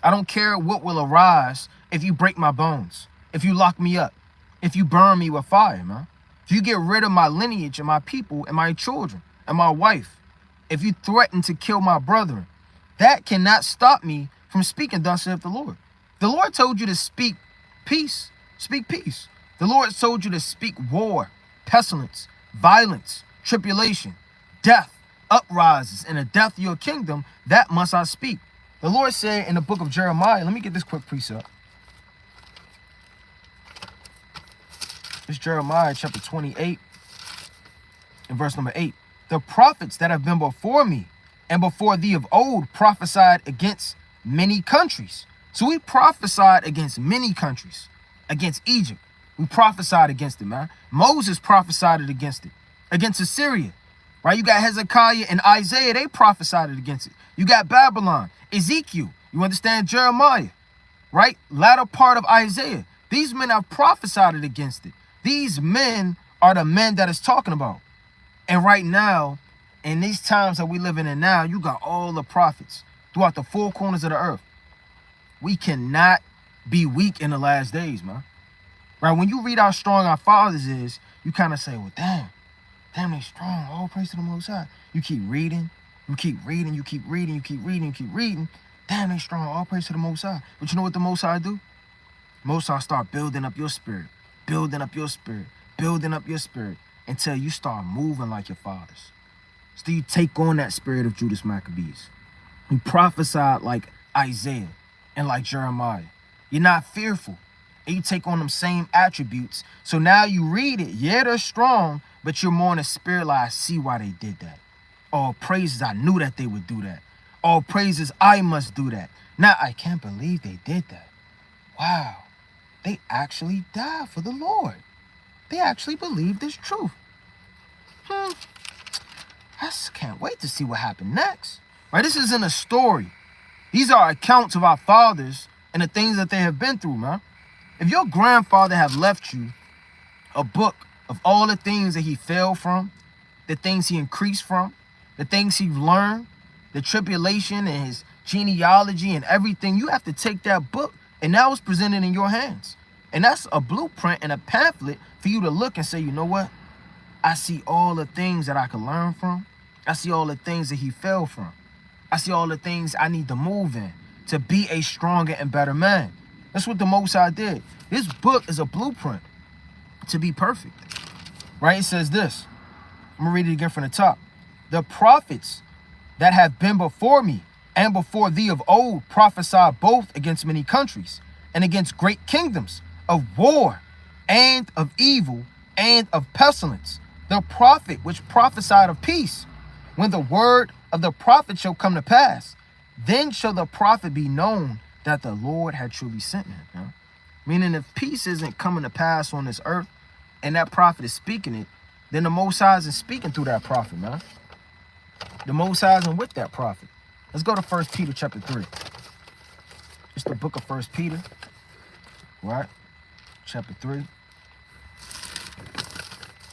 I don't care what will arise if you break my bones, if you lock me up, if you burn me with fire, man. If you get rid of my lineage and my people and my children and my wife, if you threaten to kill my brethren, that cannot stop me from speaking, thus saith the Lord. The Lord told you to speak peace. Speak peace. The Lord told you to speak war, pestilence, violence, tribulation, death, uprises, and the death of your kingdom, that must I speak. The Lord said in the book of Jeremiah, let me get this quick precept. It's Jeremiah chapter 28 and verse number 8. The prophets that have been before me and before thee of old prophesied against many countries. So we prophesied against many countries, against Egypt. We prophesied against it, man. Moses prophesied it against it, against Assyria. Right? You got Hezekiah and Isaiah, they prophesied it against it. You got Babylon, Ezekiel, you understand, Jeremiah, right? Latter part of Isaiah. These men have prophesied it against it. These men are the men that it's talking about. And right now, in these times that we living in now, you got all the prophets throughout the four corners of the earth. We cannot be weak in the last days, man. Right? When you read how strong our fathers is, you kind of say, well, damn, they strong. All praise to the Most High. You keep reading, you keep reading, you keep reading, you keep reading, you keep reading. Damn, they strong. All praise to the Most High. But you know what the Most High do? Most High start building up your spirit, building up your spirit, building up your spirit until you start moving like your fathers. So you take on that spirit of Judas Maccabees. You prophesied like Isaiah and like Jeremiah. You're not fearful. And you take on them same attributes. So now you read it. Yeah, they're strong, but you're more in the spirit like, I see why they did that. All praises, I knew that they would do that. All praises, I must do that. Now, I can't believe they did that. Wow. They actually died for the Lord. They actually believe this truth. I just can't wait to see what happened next. Right? This isn't a story. These are accounts of our fathers and the things that they have been through, man. If your grandfather have left you a book of all the things that he fell from, the things he increased from, the things he learned, the tribulation and his genealogy and everything, you have to take that book, and now it's presented in your hands. And that's a blueprint and a pamphlet for you to look and say, you know what? I see all the things that I can learn from. I see all the things that he fell from. I see all the things I need to move in to be a stronger and better man. That's what the Most High did. This book is a blueprint to be perfect. Right? It says this. I'm going to read it again from the top. The prophets that have been before me and before thee of old prophesied both against many countries and against great kingdoms of war and of evil, and of pestilence. The prophet which prophesied of peace. When the word of the prophet shall come to pass, then shall the prophet be known that the Lord had truly sent him. You know? Meaning, if peace isn't coming to pass on this earth, and that prophet is speaking it, then the Most High isn't speaking through that prophet, man. The Most High isn't with that prophet. Let's go to 1 Peter chapter 3. It's the book of 1 Peter, right? Chapter 3.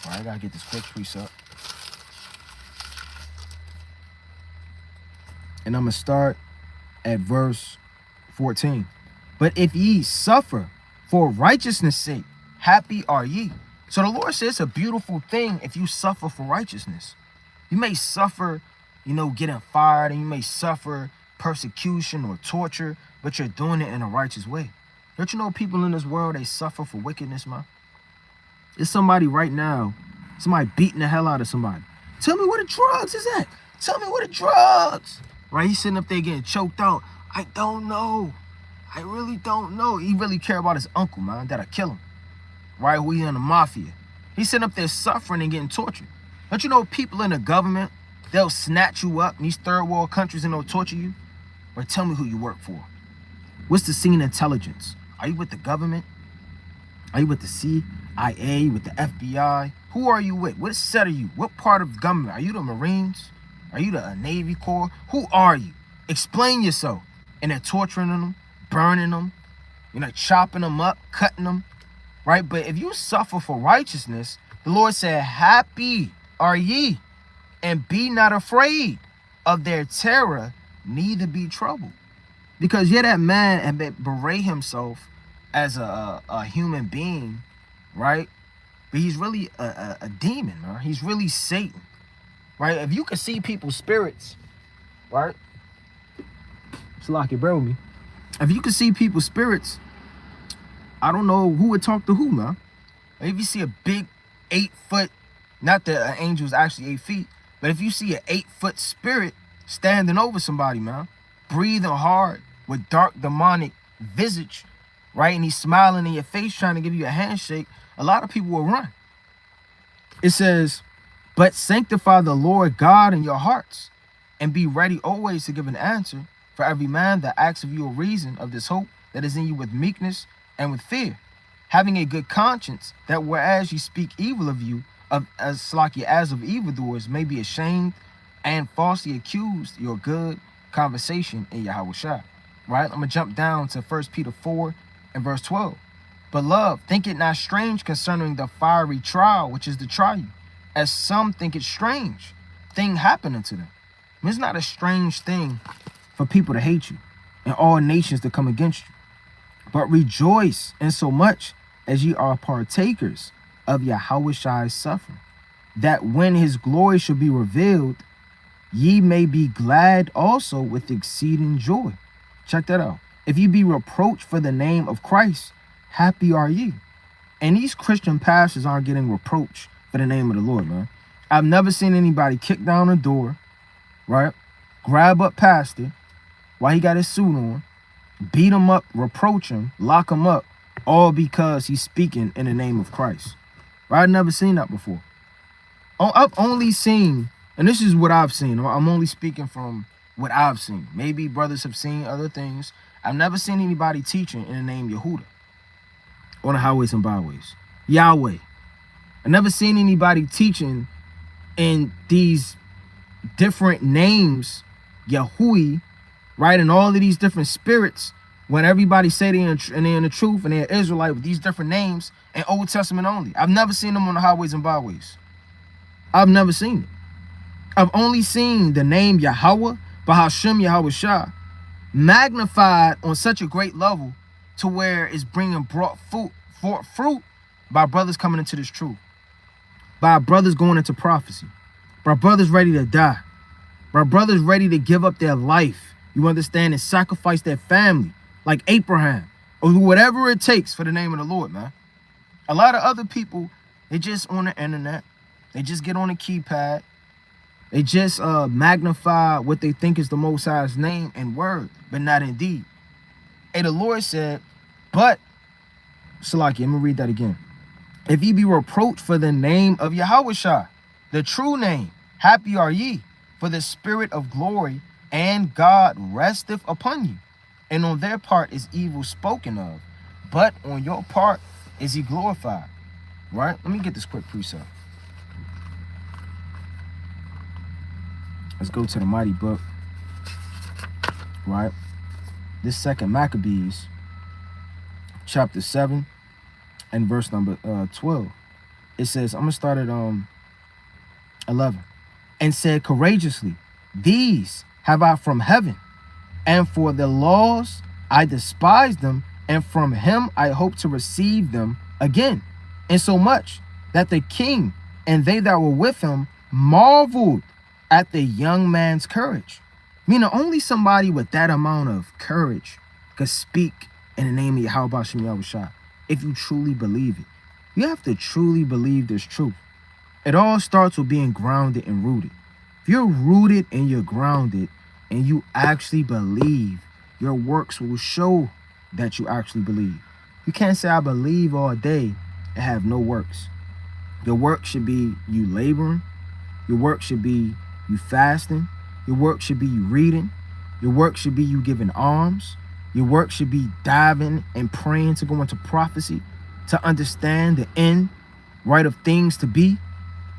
All right, I gotta get this quick precept. And I'm gonna start at verse 14. But if ye suffer for righteousness' sake, happy are ye. So the Lord says it's a beautiful thing if you suffer for righteousness. You may suffer, getting fired, and you may suffer persecution or torture, but you're doing it in a righteous way. Don't you know people in this world, they suffer for wickedness, man? There's somebody right now, somebody beating the hell out of somebody. Tell me where the drugs is at. Tell me where the drugs. Right? He's sitting up there getting choked out. I don't know. I really don't know. He really care about his uncle, man, that'll kill him. Right? Who he in the mafia. He's sitting up there suffering and getting tortured. Don't you know people in the government, they'll snatch you up in these third world countries and they'll torture you? Or tell me who you work for. What's the scene intelligence? Are you with the government? Are you with the CIA, with the FBI? Who are you with? What set are you? What part of the government? Are you the Marines? Are you the Navy Corps? Who are you? Explain yourself. And they're torturing them, burning them, chopping them up, cutting them, right? But if you suffer for righteousness, the Lord said, happy are ye, and be not afraid of their terror, neither be troubled. Because that man had berate himself as a human being, right? But he's really a demon, man. He's really Satan, right? If you can see people's spirits, right? Salaki, bear with me. If you can see people's spirits, I don't know who would talk to who, man. If you see a big 8-foot, not that an angel is actually 8 feet, but if you see an 8-foot spirit standing over somebody, man, breathing hard with dark demonic visage, right? And he's smiling in your face, trying to give you a handshake, a lot of people will run. It says, but sanctify the Lord God in your hearts, and be ready always to give an answer for every man that asks of you a reason of this hope that is in you with meekness and with fear, having a good conscience, that whereas you speak evil of you, as of evildoers, may be ashamed and falsely accused your good conversation in Yahweh Shai. Right? I'm going to jump down to 1 Peter 4 and verse 12. Beloved, think it not strange concerning the fiery trial, which is to try you, as some think it strange thing happening to them. It's not a strange thing for people to hate you and all nations to come against you. But rejoice in so much as ye are partakers of Yahweh Shai's suffering, that when his glory shall be revealed, ye may be glad also with exceeding joy. Check that out. If ye be reproached for the name of Christ, happy are ye. And these Christian pastors aren't getting reproached for the name of the Lord, man. I've never seen anybody kick down a door, right? Grab up pastor while he got his suit on, beat him up, reproach him, lock him up, all because he's speaking in the name of Christ. Right? I've never seen that before. I've only seen, and this is what I've seen. I'm only speaking from what I've seen. Maybe brothers have seen other things. I've never seen anybody teaching in the name Yehuda on the highways and byways. Yahweh. I've never seen anybody teaching in these different names, Yahui, right? And all of these different spirits, when everybody say they're in the truth and they're Israelite with these different names and Old Testament only. I've never seen them on the highways and byways. I've never seen it. I've only seen the name Yahweh, Bahashem Yahweh Shah, magnified on such a great level to where it's brought fruit by brothers coming into this truth, by brothers going into prophecy, by brothers ready to die, by brothers ready to give up their life, you understand, and sacrifice their family, like Abraham, or whatever it takes for the name of the Lord, man. A lot of other people, they just on the internet, they just get on a keypad, they just magnify what they think is the Most High's name and word, but not in deed. And the Lord said, but, Salaki, let me read that again. If ye be reproached for the name of Yahushua, the true name, happy are ye, for the spirit of glory and God resteth upon you. And on their part is evil spoken of, but on your part is he glorified. Right? Let me get this quick precept. Let's go to the mighty book. Right? This second Maccabees, chapter 7 and verse number 12. It says, I'm going to start at 11. And said courageously, these have I from heaven, and for the laws I despise them, and from him I hope to receive them again. Insomuch that the king and they that were with him marveled at the young man's courage. Meaning only somebody with that amount of courage could speak in the name of Yahweh Shem Yahushua. If you truly believe it, you have to truly believe this truth. It all starts with being grounded and rooted. If you're rooted and you're grounded and you actually believe, your works will show that you actually believe. You can't say I believe all day and have no works. Your work should be you laboring. Your work should be you fasting. Your work should be you reading. Your work should be you giving alms. Your work should be diving and praying to go into prophecy, to understand the end, right, of things to be.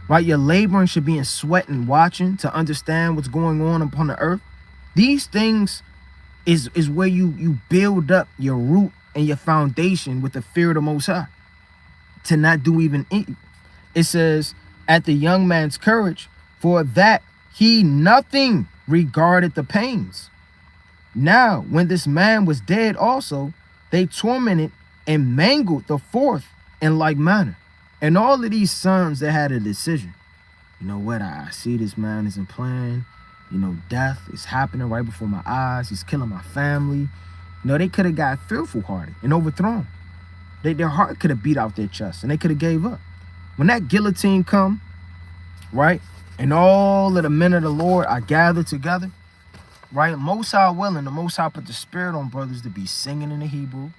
Right? Your laboring should be in sweat and watching to understand what's going on upon the earth. These things is where you build up your root and your foundation with the fear of the Most High. To not do even it. It says, at the young man's courage, for that he nothing regarded the pains. Now, when this man was dead also, they tormented and mangled the fourth in like manner. And all of these sons that had a decision. You know what? I see this man isn't playing. You know, death is happening right before my eyes. He's killing my family. You know, they could have got fearful hearted and overthrown. Their heart could have beat out their chest and they could have gave up. When that guillotine come, right, and all of the men of the Lord are gathered together, right, Most High willing, the Most High put the spirit on brothers to be singing in the Hebrew,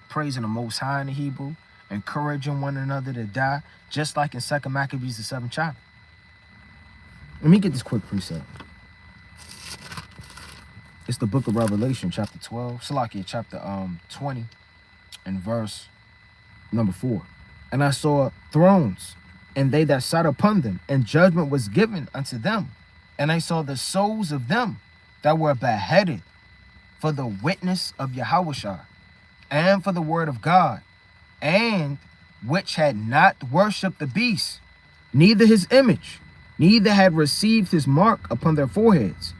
praising the Most High in the Hebrew, encouraging one another to die, just like in 2 Maccabees, the 7th chapter. Let me get this quick precept. It's the book of Revelation, chapter 12, Salakia, chapter 20, and verse number 4. And I saw thrones, and they that sat upon them, and judgment was given unto them. And I saw the souls of them that were beheaded for the witness of Yahushua, and for the word of God, and which had not worshipped the beast, neither his image, neither had received his mark upon their foreheads,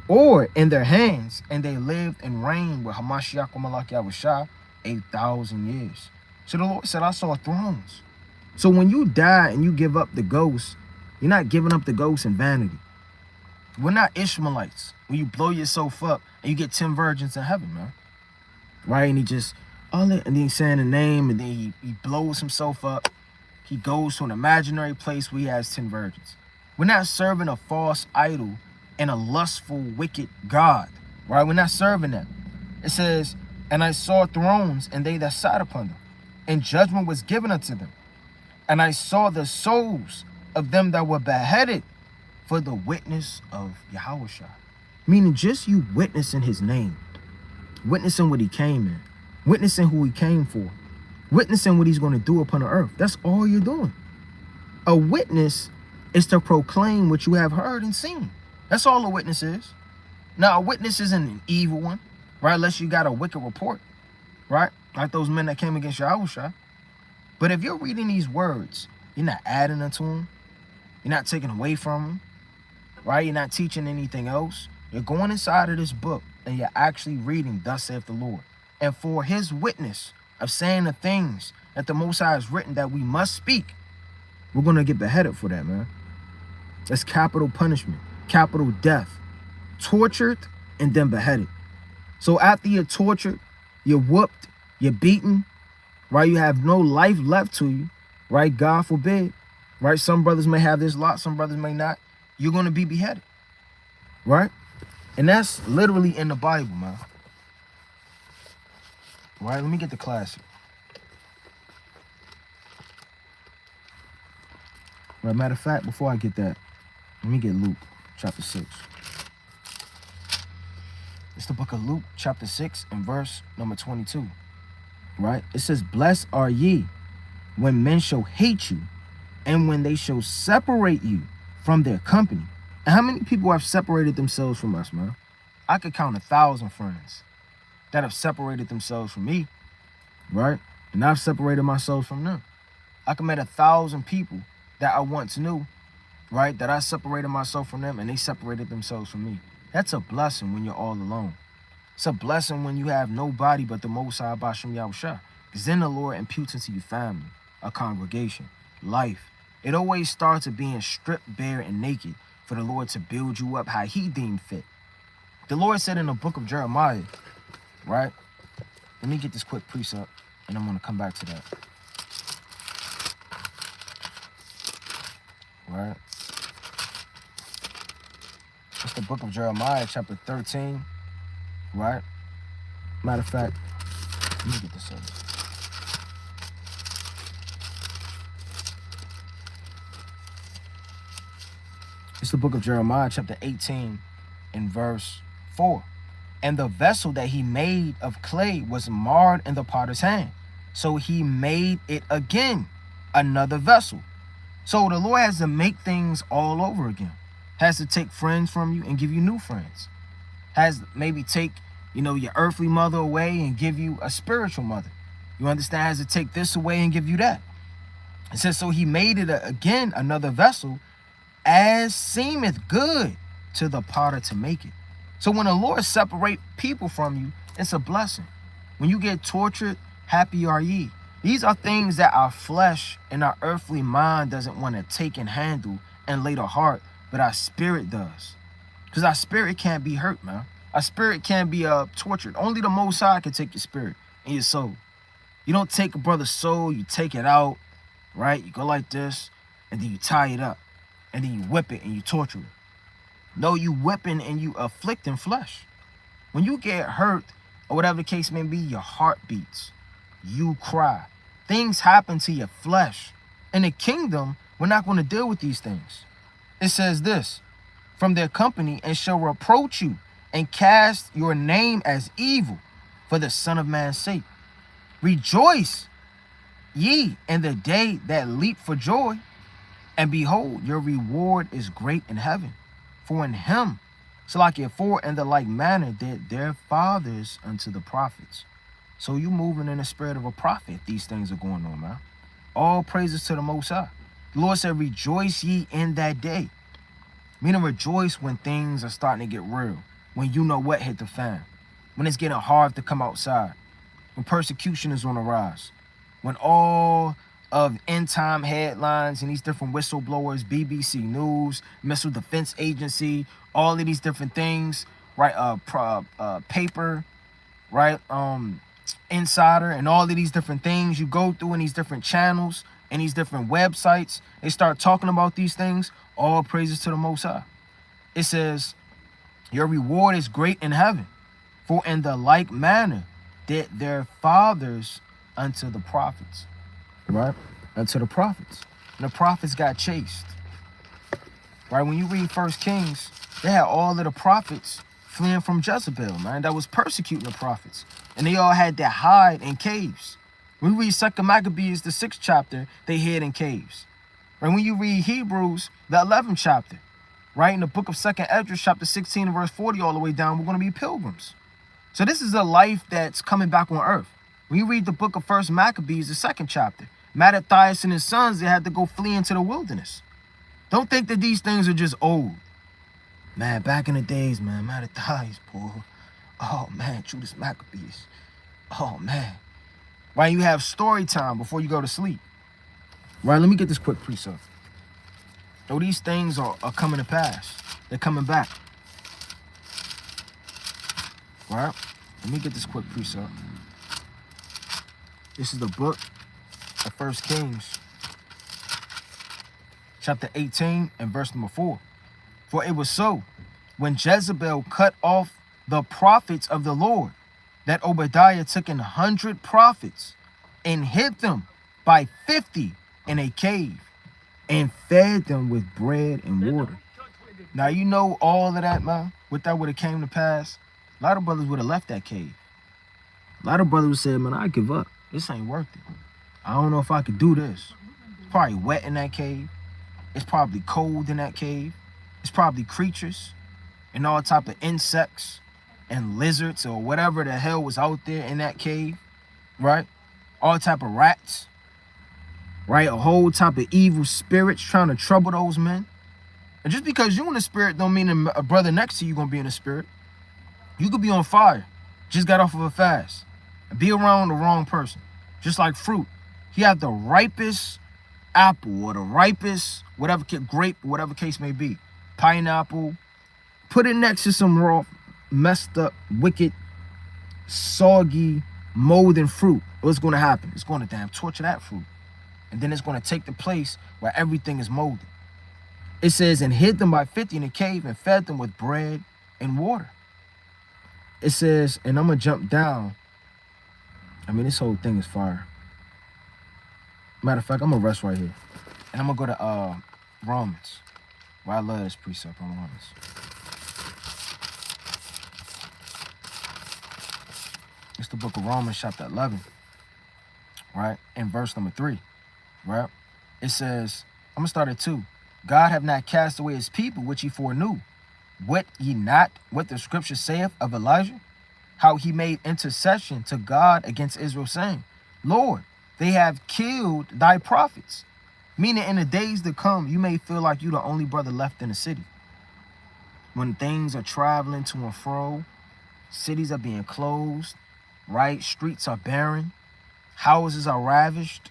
or in their hands, and they lived and reigned with Hamashiach Malak Yahushua 1,000 years. So the Lord said, I saw thrones. So when you die and you give up the ghost, you're not giving up the ghost in vanity. We're not Ishmaelites. When you blow yourself up and you get 10 virgins in heaven, man. Right? And he just, and then he's saying the name, and then he blows himself up. He goes to an imaginary place where he has 10 virgins. We're not serving a false idol and a lustful, wicked God. Right? We're not serving that. It says, and I saw thrones, and they that sat upon them, and judgment was given unto them. And I saw the souls of them that were beheaded for the witness of Yahushua. Meaning just you witnessing his name, witnessing what he came in, witnessing who he came for, witnessing what he's going to do upon the earth. That's all you're doing. A witness is to proclaim what you have heard and seen. That's all a witness is. Now, a witness isn't an evil one, right? Unless you got a wicked report, right? Like those men that came against Yahushua. But if you're reading these words, you're not adding unto them. You're not taking away from them, right? You're not teaching anything else. You're going inside of this book and you're actually reading, thus saith the Lord. And for his witness of saying the things that the Most High has written that we must speak, we're going to get beheaded for that, man. That's capital punishment, capital death, tortured and then beheaded. So after you're tortured, you're whooped, you're beaten, right? You have no life left to you, right? God forbid, right? Some brothers may have this lot, some brothers may not. You're going to be beheaded, right? And that's literally in the Bible, man. Right? Let me get the classic. Right, matter of fact, before I get that, let me get Luke chapter 6. It's the book of Luke chapter 6 and verse number 22. Right? It says, blessed are ye when men shall hate you and when they shall separate you from their company. And how many people have separated themselves from us, man? I could count 1,000 friends that have separated themselves from me, right? And I've separated myself from them. I could meet 1,000 people that I once knew, right? That I separated myself from them and they separated themselves from me. That's a blessing when you're all alone. It's a blessing when you have nobody but the Most High Basham Yahushua. Because then the Lord imputes into your family, a congregation, life. It always starts with being stripped bare and naked for the Lord to build you up how he deemed fit. The Lord said in the book of Jeremiah, right? Let me get this quick precept and I'm going to come back to that. Right? It's the book of Jeremiah, chapter 13. Right? Matter of fact, let me get this up. It's the book of Jeremiah, chapter 18, and verse 4. And the vessel that he made of clay was marred in the potter's hand. So he made it again, another vessel. So the Lord has to make things all over again. Has to take friends from you and give you new friends. Has maybe take, your earthly mother away and give you a spiritual mother. You understand? Has to take this away and give you that. It says, so he made it again another vessel, as seemeth good to the potter to make it. So when the Lord separate people from you, it's a blessing. When you get tortured, happy are ye. These are things that our flesh and our earthly mind doesn't want to take and handle and lay to heart, but our spirit does. Because our spirit can't be hurt, man. Our spirit can't be tortured. Only the Most High can take your spirit and your soul. You don't take a brother's soul, you take it out, right? You go like this, and then you tie it up, and then you whip it and you torture it. No, you whipping and you afflicting flesh. When you get hurt, or whatever the case may be, your heart beats. You cry. Things happen to your flesh. In the kingdom, we're not going to deal with these things. It says this, from their company, and shall reproach you, and cast your name as evil for the Son of Man's sake. Rejoice ye in the day that leap for joy, and behold, your reward is great in heaven. For in him, for in the like manner did their fathers unto the prophets. So you moving in the spirit of a prophet, these things are going on, man. All praises to the Most High. The Lord said, rejoice ye in that day. Meaning rejoice when things are starting to get real. When you know what hit the fan. When it's getting hard to come outside. When persecution is on the rise. When all of end time headlines and these different whistleblowers, BBC News, Missile Defense Agency, all of these different things, right? Paper, right? Insider, and all of these different things you go through in these different channels and these different websites, they start talking about these things. All praises to the Most High. It says, your reward is great in heaven, for in the like manner did their fathers unto the prophets. Right? Unto the prophets. And the prophets got chased. Right? When you read 1 Kings, they had all of the prophets fleeing from Jezebel, man, that was persecuting the prophets. And they all had to hide in caves. When we read 2 Maccabees, the 6th chapter, they hid in caves. Right? When you read Hebrews, the 11th chapter, right? In the book of 2nd Esdras, chapter 16, and verse 40, all the way down, we're going to be pilgrims. So this is a life that's coming back on earth. When you read the book of 1 Maccabees, the 2nd chapter, Mattathias and his sons, they had to go flee into the wilderness. Don't think that these things are just old. Man, back in the days, man, Mattathias, boy. Oh, man, Judas Maccabees. Oh, man. Right, you have story time before you go to sleep. Right, let me get this quick precept. So these things are coming to pass. They're coming back. Right, let me get this quick precept. This is the book of 1 Kings, chapter 18 and verse number 4. For it was so, when Jezebel cut off the prophets of the Lord, that Obadiah took 100 prophets and hid them by 50 in a cave and fed them with bread and water. Now, you know all of that, man. What that would have came to pass, a lot of brothers would have left that cave. A lot of brothers would say, man, I give up. This ain't worth it. I don't know if I could do this. It's probably wet in that cave. It's probably cold in that cave. It's probably creatures and all type of insects and lizards or whatever the hell was out there in that cave, right? All type of rats, right? A whole type of evil spirits trying to trouble those men. And just because you in the spirit don't mean a brother next to you gonna be in the spirit. You could be on fire, just got off of a fast, and be around the wrong person. Just like fruit. He had the ripest apple or the ripest whatever grape, whatever case may be, pineapple. Put it next to some raw, messed up, wicked, soggy, molding fruit. What's going to happen? It's going to damn torture that fruit. And then it's going to take the place where everything is molded. It says, and hid them by 50 in a cave and fed them with bread and water. It says, and I'm going to jump down. I mean, this whole thing is fire. Matter of fact, I'm going to rest right here. And I'm going to go to Romans. Well, I love this precept on Romans. It's the book of Romans, chapter 11, right? And verse number 3, right? It says, I'm going to start at 2. God have not cast away his people, which he foreknew. Wot ye not what the scripture saith of Elijah? How he made intercession to God against Israel, saying, Lord, they have killed thy prophets. Meaning in the days to come, you may feel like you're the only brother left in the city. When things are traveling to and fro, cities are being closed, right? Streets are barren. Houses are ravished.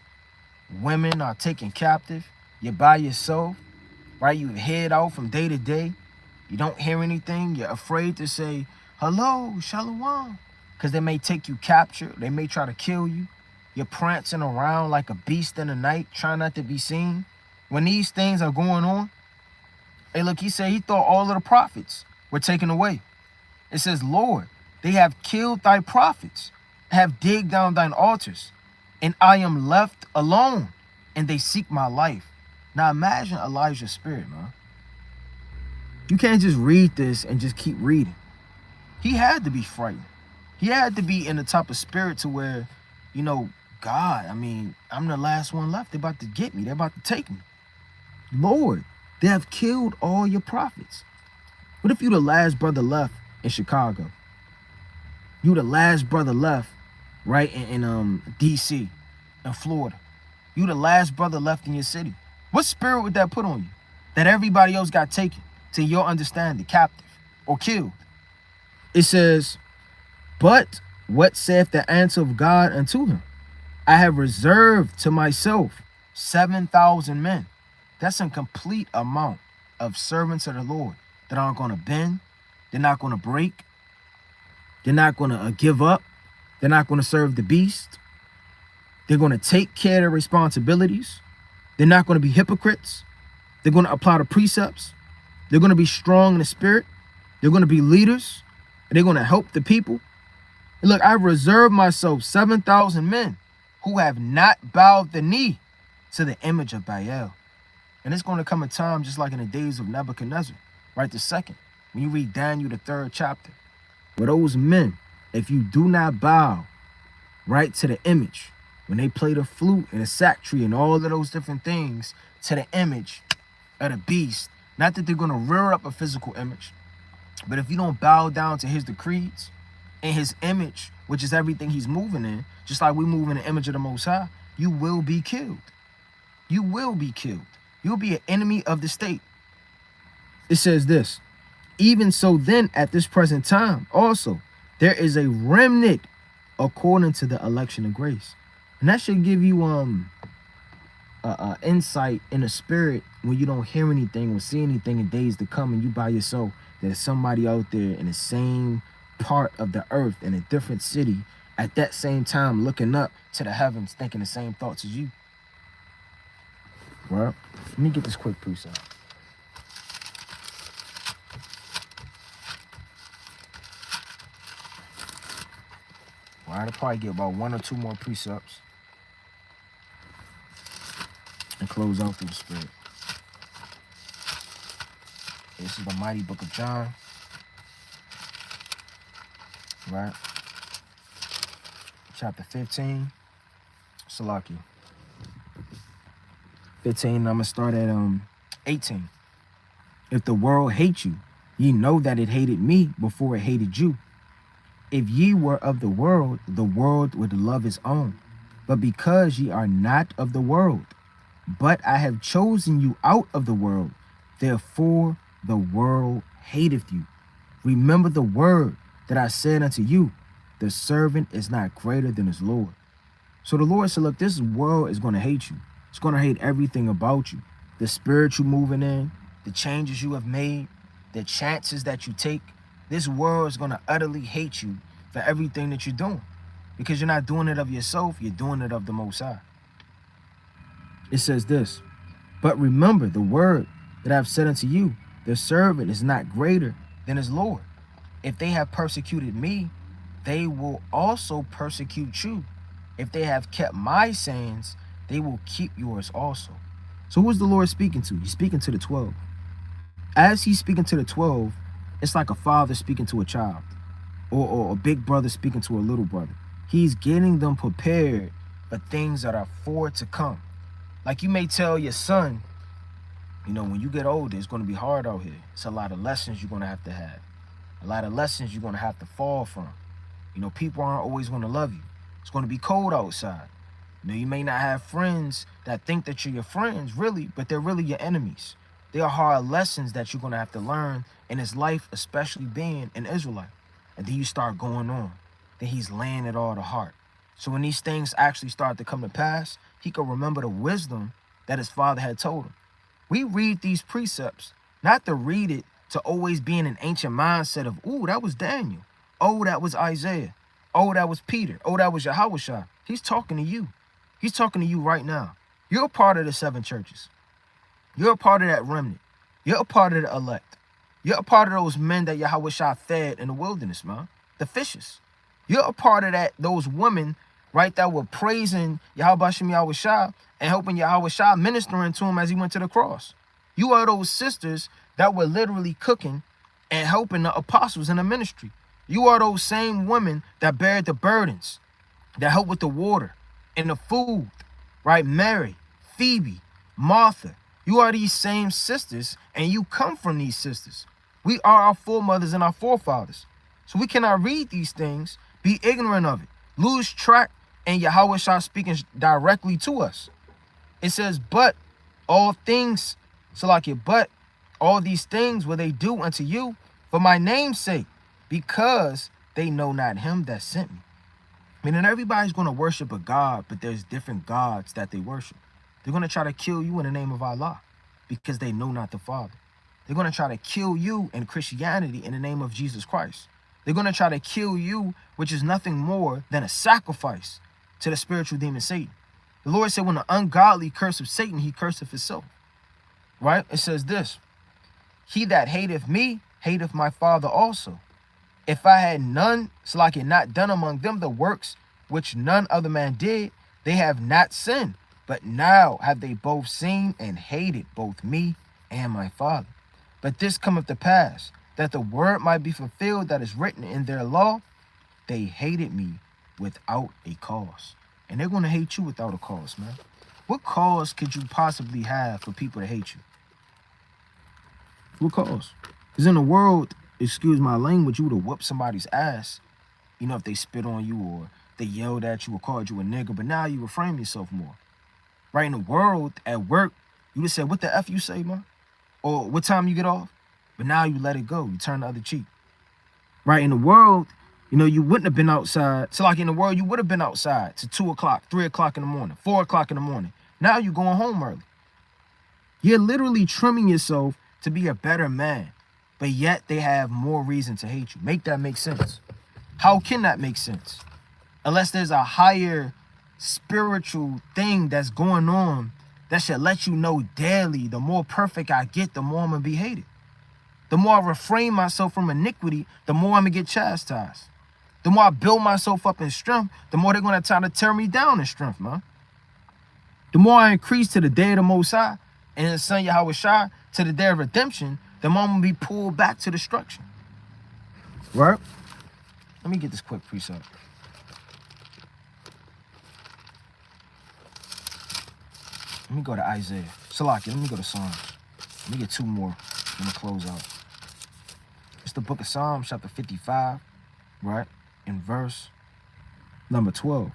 Women are taken captive. You're by yourself, right? You head out from day to day. You don't hear anything. You're afraid to say, hello, shalom, because they may take you captured. They may try to kill you. You're prancing around like a beast in the night, trying not to be seen. When these things are going on, hey, look, he said he thought all of the prophets were taken away. It says, Lord, they have killed thy prophets, have digged down thine altars, and I am left alone, and they seek my life. Now imagine Elijah's spirit, man. You can't just read this and just keep reading. He had to be frightened. He had to be in the type of spirit to where, you know, God, I mean, I'm the last one left. They're about to get me. They're about to take me. Lord, they have killed all your prophets. What if you the last brother left in Chicago? You the last brother left, right, in D.C., in Florida. You the last brother left in your city. What spirit would that put on you? That everybody else got taken, to your understanding, captive or killed. It says, but what saith the answer of God unto him? I have reserved to myself 7,000 men. That's a complete amount of servants of the Lord that aren't going to bend. They're not going to break. They're not going to give up. They're not going to serve the beast. They're going to take care of their responsibilities. They're not going to be hypocrites. They're going to apply the precepts. They're going to be strong in the spirit. They're going to be leaders. And they're going to help the people. And look, I've reserved myself 7,000 men who have not bowed the knee to the image of Baal. And it's going to come a time just like in the days of Nebuchadnezzar, right? The second, when you read Daniel, the 3rd chapter, where those men, if you do not bow, right, to the image, when they play the flute and the sack tree and all of those different things to the image of the beast, not that they're going to rear up a physical image, but if you don't bow down to his decrees and his image, which is everything he's moving in, just like we move in the image of the Most High, you will be killed. You will be killed. You'll be an enemy of the state. It says this, even so then at this present time also, there is a remnant according to the election of grace. And that should give you insight in the spirit when you don't hear anything or see anything in days to come and you by yourself. There's somebody out there in the same part of the earth in a different city at that same time looking up to the heavens thinking the same thoughts as you. Well, let me get this quick precept. Well, I'll probably get about 1 or 2 more precepts and close out through the spirit. This is the mighty book of John, right? Chapter 15. Salaki. 15, I'm going to start at 18. If the world hates you, ye know that it hated me before it hated you. If ye were of the world would love its own. But because ye are not of the world, but I have chosen you out of the world, therefore the world hateth you. Remember the word that I said unto you, the servant is not greater than his Lord. So the Lord said, look, this world is going to hate you. It's going to hate everything about you. The spirit you're moving in, the changes you have made, the chances that you take. This world is going to utterly hate you for everything that you're doing. Because you're not doing it of yourself, you're doing it of the Most High. It says this, but remember the word that I have said unto you, the servant is not greater than his Lord. If they have persecuted me, they will also persecute you. If they have kept my sayings, they will keep yours also. So who's the Lord speaking to? He's speaking to the 12. As he's speaking to the 12, it's like a father speaking to a child, or a big brother speaking to a little brother. He's getting them prepared for things that are forward to come. Like you may tell your son, you know, when you get older, it's going to be hard out here. It's a lot of lessons you're going to have. A lot of lessons you're going to have to fall from. You know, people aren't always going to love you. It's going to be cold outside. You know, you may not have friends that think that you're your friends, really, but they're really your enemies. They are hard lessons that you're going to have to learn in his life, especially being an Israelite. And then you start going on. Then he's laying it all to heart. So when these things actually start to come to pass, he can remember the wisdom that his father had told him. We read these precepts, not to read it to always be in an ancient mindset of, ooh, that was Daniel. Oh, that was Isaiah. Oh, that was Peter. Oh, that was Yahushua. He's talking to you. He's talking to you right now. You're a part of the 7 churches. You're a part of that remnant. You're a part of the elect. You're a part of those men that Yahushua fed in the wilderness, man. The fishes. You're a part of those women, right, that were praising Yahushua and helping Yahushua ministering to him as he went to the cross. You are those sisters that were literally cooking and helping the apostles in the ministry. You are those same women that bared the burdens, that helped with the water and the food, right? Mary, Phoebe, Martha. You are these same sisters, and you come from these sisters. We are our foremothers and our forefathers. So we cannot read these things, be ignorant of it, lose track, and Yahushua speaking directly to us. It says, but all things, but all these things will they do unto you for my name's sake, because they know not him that sent me. Meaning everybody's going to worship a God, but there's different gods that they worship. They're going to try to kill you in the name of Allah because they know not the Father. They're going to try to kill you in Christianity in the name of Jesus Christ. They're going to try to kill you, which is nothing more than a sacrifice to the spiritual demon Satan. The Lord said when the ungodly curse of Satan, he curseth himself. Right? It says this, he that hateth me, hateth my Father also. If I had none, not done among them the works which none other man did, they have not sinned. But now have they both seen and hated both me and my Father. But this cometh to pass, that the word might be fulfilled that is written in their law, they hated me without a cause. And they're going to hate you without a cause, man. What cause could you possibly have for people to hate you? What cause? Because in the world, excuse my language, you would have whooped somebody's ass, you know, if they spit on you or they yelled at you or called you a nigga, but now you reframe yourself more. Right, in the world, at work, you would have said, what the F you say, man? Or what time you get off? But now you let it go. You turn the other cheek. Right, in the world, you know, you wouldn't have been outside. So like in the world, you would have been outside to 2 o'clock, 3 o'clock in the morning, 4 o'clock in the morning. Now you're going home early. You're literally trimming yourself to be a better man, but yet they have more reason to hate you. Make that make sense. How can that make sense? Unless there's a higher spiritual thing that's going on that should let you know daily, the more perfect I get, the more I'm going to be hated. The more I refrain myself from iniquity, the more I'm going to get chastised. The more I build myself up in strength, the more they're going to try to tear me down in strength, man. The more I increase to the day of the Most High and his son Yahushua to the day of redemption, the moment we pull back to destruction. Right? Let me get this quick precept. Let me go to Isaiah. Salaki, let me go to Psalms. Let me get two more. I'm going to close out. It's the book of Psalms, chapter 55, right? In verse number 12.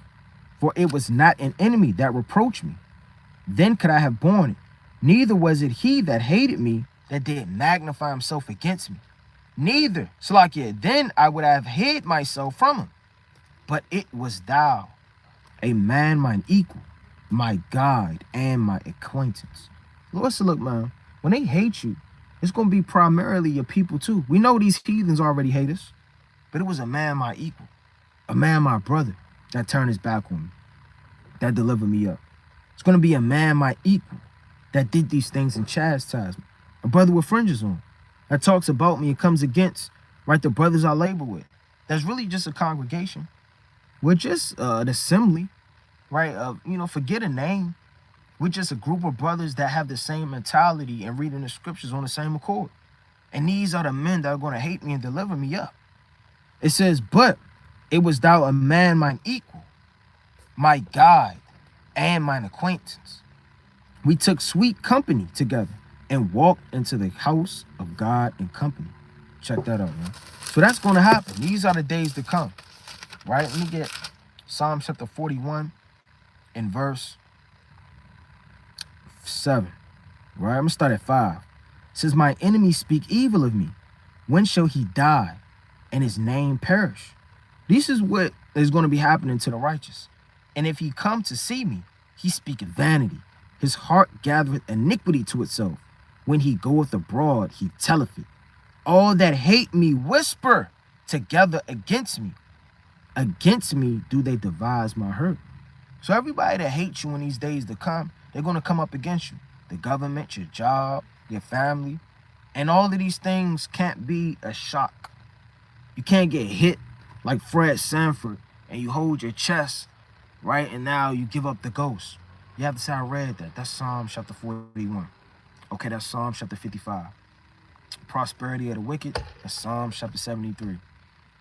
For it was not an enemy that reproached me. Then could I have borne it. Neither was it he that hated me that did magnify himself against me. Neither, Salakia, then I would have hid myself from him. But it was thou, a man mine equal, my guide and my acquaintance. Lord said, look, man, when they hate you, it's going to be primarily your people too. We know these heathens already hate us, but it was a man my equal, a man my brother that turned his back on me, that delivered me up. It's going to be a man my equal that did these things and chastised me. A brother with fringes on that talks about me and comes against, right, the brothers I labor with. That's really just a congregation. We're just an assembly, right? Forget a name. We're just a group of brothers that have the same mentality and reading the scriptures on the same accord. And these are the men that are going to hate me and deliver me up. It says, but it was thou a man mine equal, my guide and mine acquaintance. We took sweet company together and walked into the house of God in company. Check that out, man. So that's going to happen. These are the days to come, right? Let me get Psalm chapter 41 in verse 7, right? I'm going to start at 5. It says, my enemies speak evil of me. When shall he die and his name perish? This is what is going to be happening to the righteous. And if he come to see me, he speaketh vanity. His heart gathereth iniquity to itself. When he goeth abroad, he telleth it. All that hate me whisper together against me. Against me do they devise my hurt. So everybody that hates you in these days to come, they're going to come up against you. The government, your job, your family. And all of these things can't be a shock. You can't get hit like Fred Sanford and you hold your chest, right? And now you give up the ghost. You have to say, I read that. That's Psalm chapter 41. Okay, that's Psalm chapter 55. Prosperity of the wicked, that's Psalm chapter 73.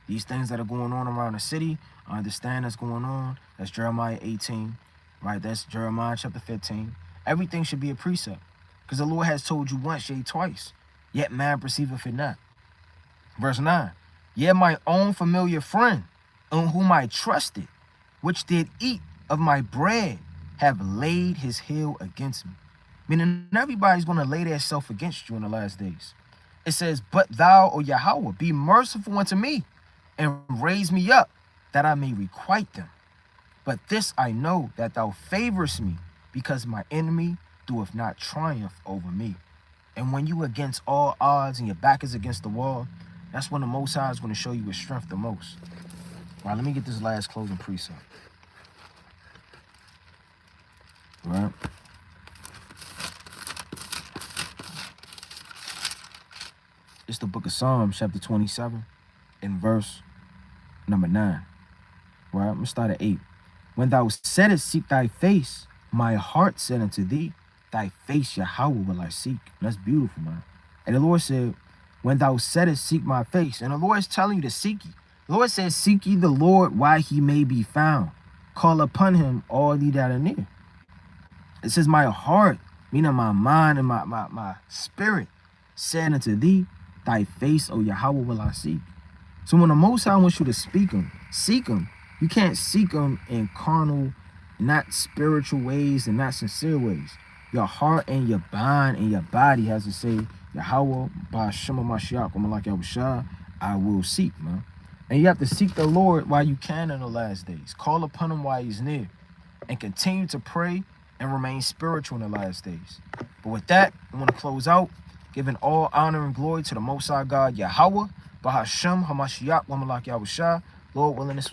These things that are going on around the city, I understand that's going on. That's Jeremiah 18, right? That's Jeremiah chapter 15. Everything should be a precept because the Lord has told you once, yea, twice, yet man perceiveth it not. Verse 9, yet my own familiar friend, on whom I trusted, which did eat of my bread, have laid his heel against me. Meaning everybody's going to lay their self against you in the last days. It says, but thou, O Yahweh, be merciful unto me, and raise me up, that I may requite them. But this I know, that thou favorest me, because my enemy doeth not triumph over me. And when you against all odds and your back is against the wall, that's when the Most High is going to show you his strength the most. All right, let me get this last closing precept. All right. It's the book of Psalms, chapter 27, in verse number 9. Right, I'm going to start at 8. When thou saidest, seek thy face, my heart said unto thee, thy face, Yahweh, will I seek. And that's beautiful, man. And the Lord said, when thou saidest, seek my face. And the Lord is telling you to seek ye. The Lord says, seek ye the Lord while he may be found. Call upon him, all ye that are near. It says, my heart, meaning my mind and my spirit, said unto thee, thy face, O Yahweh, will I seek. So when the Most High wants you to seek him, you can't seek him in carnal, not spiritual ways and not sincere ways. Your heart and your mind and your body has to say, Yahweh, Ba'Shem Mashiach, Malak Yahushua, I will seek, man. And you have to seek the Lord while you can in the last days. Call upon him while he's near. And continue to pray and remain spiritual in the last days. But with that, I want to close out, giving all honor and glory to the Most High God, Yahweh, Ba'Shem Hamashiach, Malak Yahushua. Lord willing, this